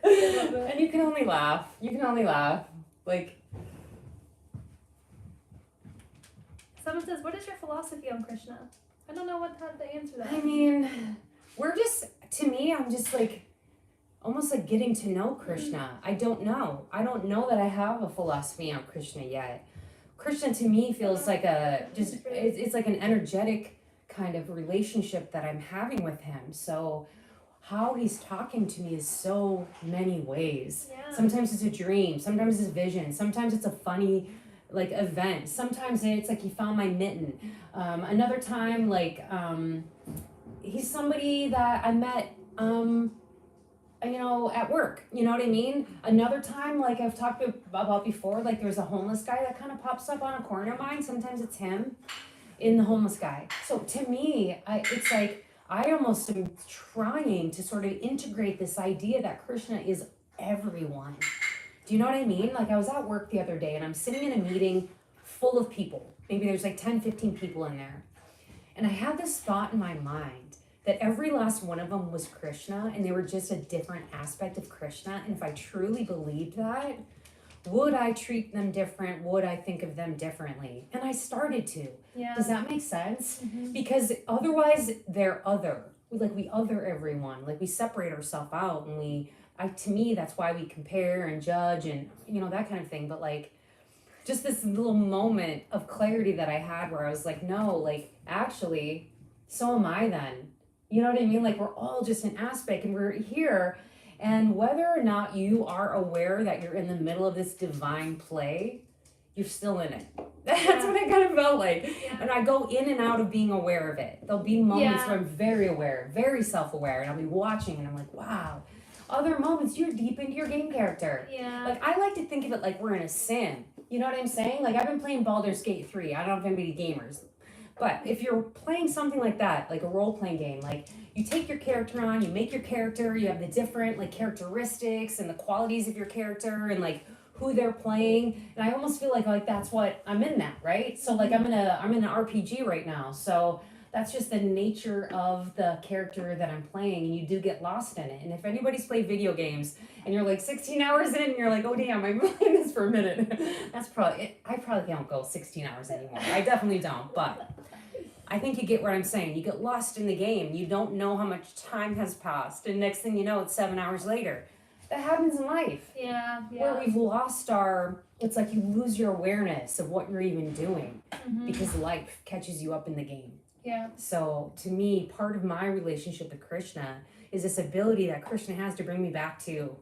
And you can only laugh. Like, someone says, what is your philosophy on Krishna? I don't know how to answer that. I mean, I'm just like almost like getting to know Krishna. I don't know that I have a philosophy on Krishna yet. Krishna to me feels like it's like an energetic kind of relationship that I'm having with him. So how he's talking to me is so many ways. Sometimes it's a dream, sometimes it's vision, sometimes it's a funny like event, sometimes it's like he found my mitten. Another time like he's somebody that I met at work, you know what I mean? Another time, like I've talked about before, like there's a homeless guy that kind of pops up on a corner of mine. Sometimes it's him in the homeless guy. So to me, it's like I almost am trying to sort of integrate this idea that Krishna is everyone. Do you know what I mean? Like I was at work the other day and I'm sitting in a meeting full of people. Maybe there's like 10, 15 people in there. And I had this thought in my mind that every last one of them was Krishna and they were just a different aspect of Krishna. And if I truly believed that, would I treat them different? Would I think of them differently? And I started to. Does that make sense? Because otherwise they're other. We other everyone. Like we separate ourselves out and to me, that's why we compare and judge and, that kind of thing. But like, just this little moment of clarity that I had where I was like, no, like actually, so am I then. You know what I mean? Like we're all just an aspect and we're here. And whether or not you are aware that you're in the middle of this divine play, you're still in it. That's what I kind of felt like. Yeah. And I go in and out of being aware of it. There'll be moments where I'm very aware, very self-aware, and I'll be watching and I'm like, wow. Other moments, you're deep into your game character. Yeah. Like, I like to think of it like we're in a sim. You know what I'm saying? Like, I've been playing Baldur's Gate 3. I don't know if anybody gamers. But if you're playing something like that, like a role-playing game, like, you take your character on, you make your character, you have the different, like, characteristics and the qualities of your character and, like, who they're playing. And I almost feel like that's what I'm in that, right? So, like, I'm in an RPG right now. So that's just the nature of the character that I'm playing, and you do get lost in it. And if anybody's played video games and you're like 16 hours in and you're like, oh damn, I've been playing this for a minute, that's probably it. I probably don't go 16 hours anymore. I definitely don't, but I think you get what I'm saying. You get lost in the game. You don't know how much time has passed, and next thing you know, it's 7 hours later. That happens in life. Yeah. Where we've lost it's like you lose your awareness of what you're even doing because life catches you up in the game. Yeah. So to me, part of my relationship with Krishna is this ability that Krishna has to bring me back to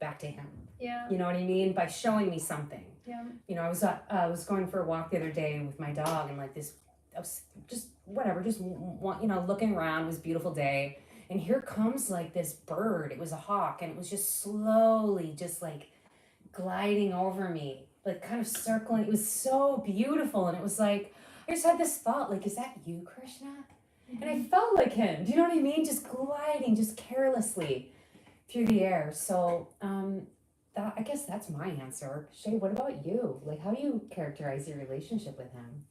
him. Yeah. You know what I mean? By showing me something. Yeah. You know, I was going for a walk the other day with my dog, and like this, I was just looking around. It was a beautiful day, and here comes like this bird. It was a hawk, and it was just slowly, just like gliding over me, like kind of circling. It was so beautiful, and it was like, I just had this thought, like, is that you, Krishna? And I felt like him. Do you know what I mean? Just gliding, just carelessly through the air. So, I guess that's my answer. Shay, what about you? Like, how do you characterize your relationship with him?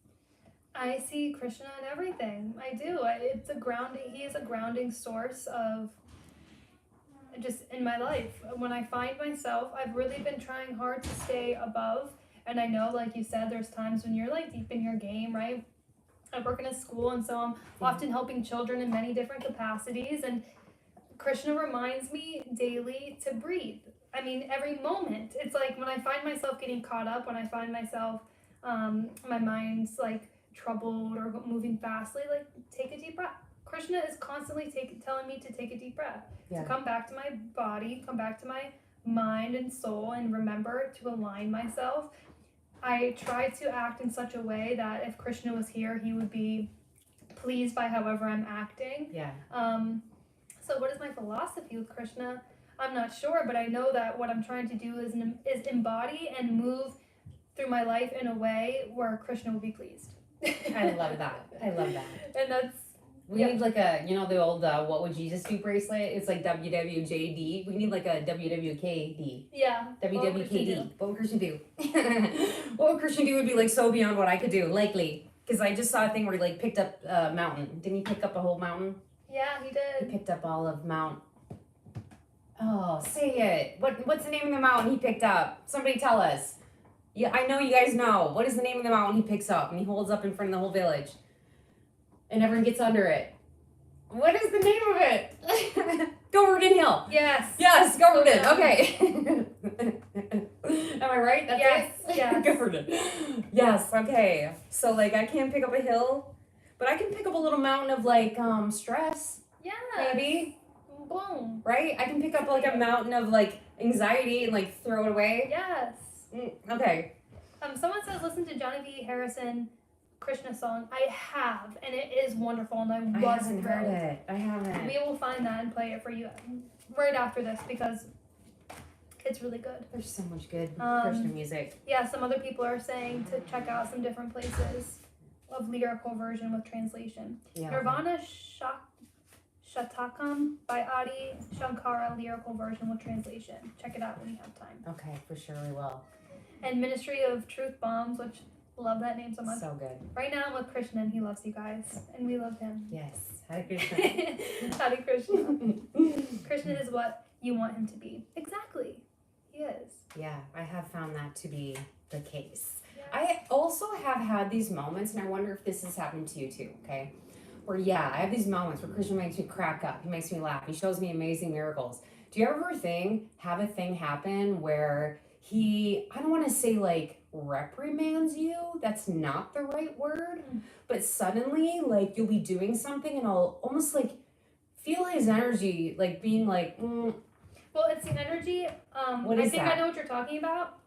I see Krishna in everything. I do. He is a grounding source of just in my life. When I find myself, I've really been trying hard to stay above. And I know, like you said, there's times when you're like deep in your game, right? I work in a school, and so I'm often helping children in many different capacities. And Krishna reminds me daily to breathe. I mean, every moment. It's like when I find myself getting caught up, when I find myself, my mind's like troubled or moving fastly, like take a deep breath. Krishna is constantly telling me to take a deep breath, to come back to my body, come back to my mind and soul, and remember to align myself. I try to act in such a way that if Krishna was here, he would be pleased by however I'm acting. Yeah. So what is my philosophy with Krishna? I'm not sure, but I know that what I'm trying to do is embody and move through my life in a way where Krishna will be pleased. I love that. And that's... We need like the old what would Jesus do bracelet? It's like WWJD. We need like a WWKD. Yeah. WWKD. What would Krishna do? What would Krishna do would be like so beyond what I could do, likely. Because I just saw a thing where he like picked up a mountain. Didn't he pick up a whole mountain? Yeah, he He did. picked up all of Mount... Oh, say it. What's the name of the mountain he picked up? Somebody tell us. Yeah, I know you guys know. What is the name of the mountain he picks up and he holds up in front of the whole village? And everyone gets under it. What is the name of it? Govardhan Hill. Yes. Yes, Govardhan. Okay. Okay. Am I right? That's Yes. it? Yes. Govardhan. Yes, okay. So like I can't pick up a hill, but I can pick up a little mountain of like stress. Yeah. Maybe. Boom. Right? I can pick up like a mountain of like anxiety and like throw it away. Yes. Okay. Someone says listen to Johnny V. Harrison Krishna song. I have, and it is wonderful, and I haven't heard it. I haven't. We will find that and play it for you right after this because it's really good. There's so much good Krishna music. Yeah, some other people are saying to check out some different places of lyrical version with translation. Yeah. Nirvana Shatakam by Adi Shankara lyrical version with translation. Check it out when you have time. Okay, for sure we will. And Ministry of Truth Bombs, which love that name so much. So good. Right now I'm with Krishna and he loves you guys. And we love him. Yes. Hare Krishna. Hare Krishna. Krishna is what you want him to be. Exactly. He is. Yeah, I have found that to be the case. Yes. I also have had these moments, and I wonder if this has happened to you too, okay? Where, I have these moments where Krishna makes me crack up. He makes me laugh. He shows me amazing miracles. Do you ever have a thing happen where he, I don't want to say like reprimands you, that's not the right word, but suddenly like you'll be doing something and I'll almost like feel his energy like being like Well, it's the energy, what is I think that? I know what you're talking about,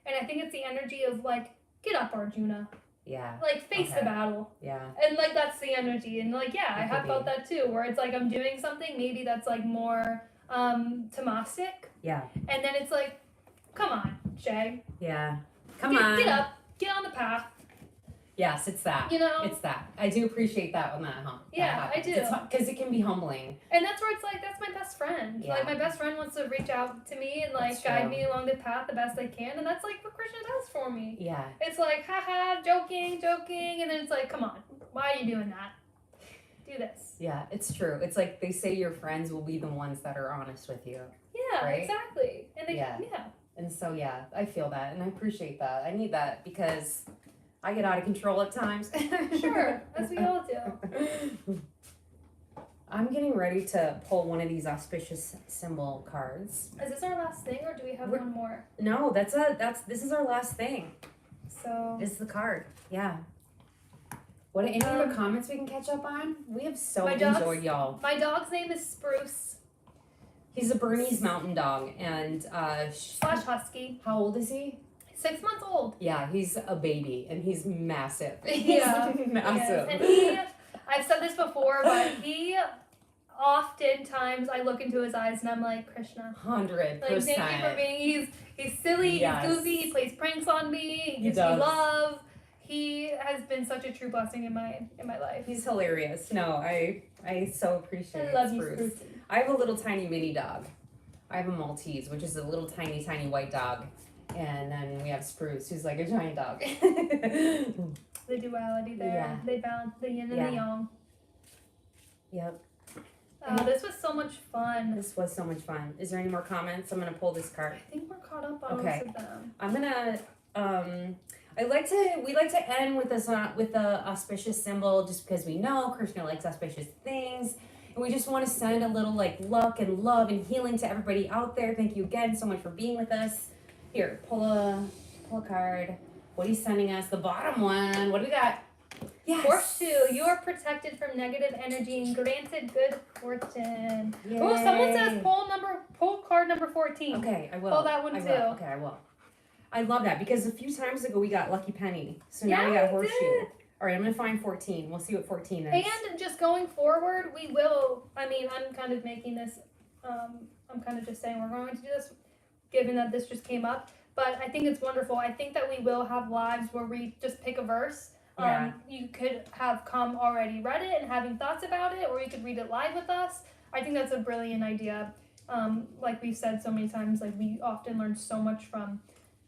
and I think it's the energy of like, get up, Arjuna. Yeah. Like, face the battle. Yeah. And, like, that's the energy. And, like, yeah, I have felt that too, where it's like I'm doing something maybe that's, like, more tamastic. Yeah. And then it's like, come on, Shay. Yeah. Come on. Get up. Get on the path. Yes, it's that. You know? It's that. I do appreciate that when that happens. Yeah, I do. Because it can be humbling. And that's where it's like, that's my best friend. Yeah. Like, my best friend wants to reach out to me and, like, guide me along the path the best I can. And that's, like, what Krishna does for me. Yeah. It's like, haha, joking. And then it's like, come on. Why are you doing that? Do this. Yeah, it's true. It's like they say your friends will be the ones that are honest with you. Yeah, right? Exactly. And they, yeah. And so, yeah, I feel that. And I appreciate that. I need that because I get out of control at times. Sure, as we all do. I'm getting ready to pull one of these auspicious symbol cards. Is this our last thing, or do we have one more? No, this is our last thing. So This is the card. Yeah. What any other comments we can catch up on? We have so enjoyed y'all. My dog's name is Spruce. He's a Bernese mountain dog and slash husky. How old is he? 6 months old. Yeah, he's a baby and he's massive. Yeah, massive. And I've said this before, but he oftentimes I look into his eyes and I'm like, Krishna. 100%. Like, thank you for being. He's silly. Yes. He's goofy. He plays pranks on me. He gives me love. He has been such a true blessing in my life. He's hilarious. No, I so appreciate I love Spruce. you, Spruce. I have a little tiny mini dog. I have a Maltese, which is a little tiny white dog. And then we have Spruce, who's like a giant dog. The duality there. Yeah. They balance the yin and the yang. Yep. This was so much fun. This was so much fun. Is there any more comments? I'm gonna pull this card. I think we're caught up on most of them. I'm gonna we like to end with this with the auspicious symbol just because we know Krishna likes auspicious things. And we just want to send a little like luck and love and healing to everybody out there. Thank you again so much for being with us. Here, pull a card. What are you sending us? The bottom one. What do we got? Yes. Force 2. You are protected from negative energy and granted good fortune. Yay. Oh, someone says pull card number 14. Okay, I will. Pull that one too. Okay, I will. I love that because a few times ago we got Lucky Penny. So now we got a horseshoe. Did. All right, I'm going to find 14. We'll see what 14 is. And just going forward, we will, I mean, I'm kind of making this, I'm kind of just saying we're going to do this, given that this just came up. But I think it's wonderful. I think that we will have lives where we just pick a verse. Yeah. You could have come already read it and having thoughts about it, or you could read it live with us. I think that's a brilliant idea. Like we've said so many times, like we often learn so much from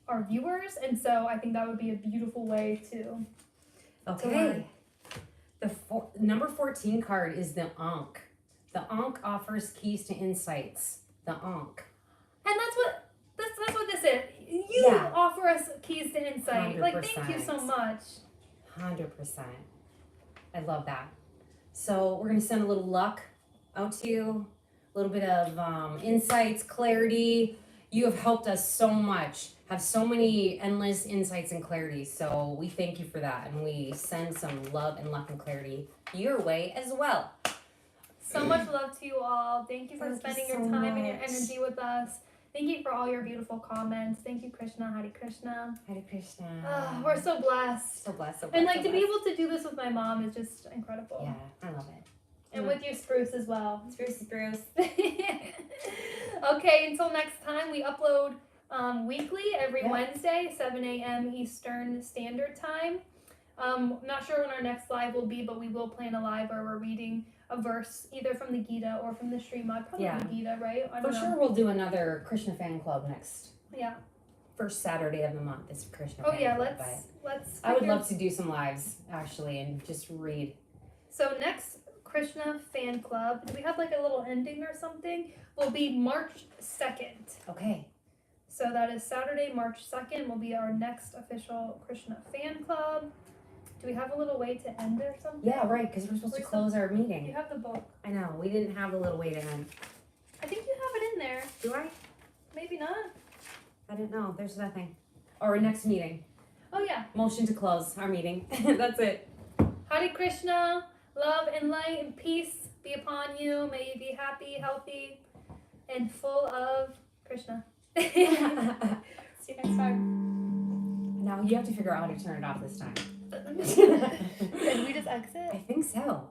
our viewers, and so I think that would be a beautiful way to learn. The number 14 card is the Ankh. The Ankh offers keys to insights. The Ankh. And that's what this is. You offer us keys to insight. 100%. Like, thank you so much. 100%. I love that. So we're going to send a little luck out to you. A little bit of insights, clarity. You have helped us so much. Have so many endless insights and clarity. So we thank you for that. And we send some love and luck and clarity your way as well. So much love to you all. Thank you for spending your time and your energy with us. Thank you for all your beautiful comments. Thank you, Krishna. Hare Krishna. Hare Krishna. We're so blessed. So blessed. And like to be able to do this with my mom is just incredible. Yeah, I love it. And with you, Spruce, as well. Spruce. Okay, until next time, we upload weekly every Wednesday, 7 a.m. Eastern Standard Time. Not sure when our next live will be, but we will plan a live where we're reading a verse either from the Gita or from the Srimad. Probably the Gita, right? I don't know. For sure we'll do another Krishna Fan Club next. Yeah. First Saturday of the month is Krishna Fan Club. Let's I would love to do some lives, actually, and just read. So next Krishna Fan Club, do we have like a little ending or something? Will be March 2nd. Okay. So that is Saturday, March 2nd will be our next official Krishna Fan Club. Do we have a little way to end or something? Yeah, right, because we're supposed to close our meeting. You have the book. I know, we didn't have a little way to end. I think you have it in there. Do I? Maybe not. I didn't know, there's nothing. Or our next meeting. Oh yeah. Motion to close our meeting. That's it. Hare Krishna, love and light and peace be upon you. May you be happy, healthy, and full of Krishna. See you next time. Now you have to figure out how to turn it off this time. Did we just exit? I think so.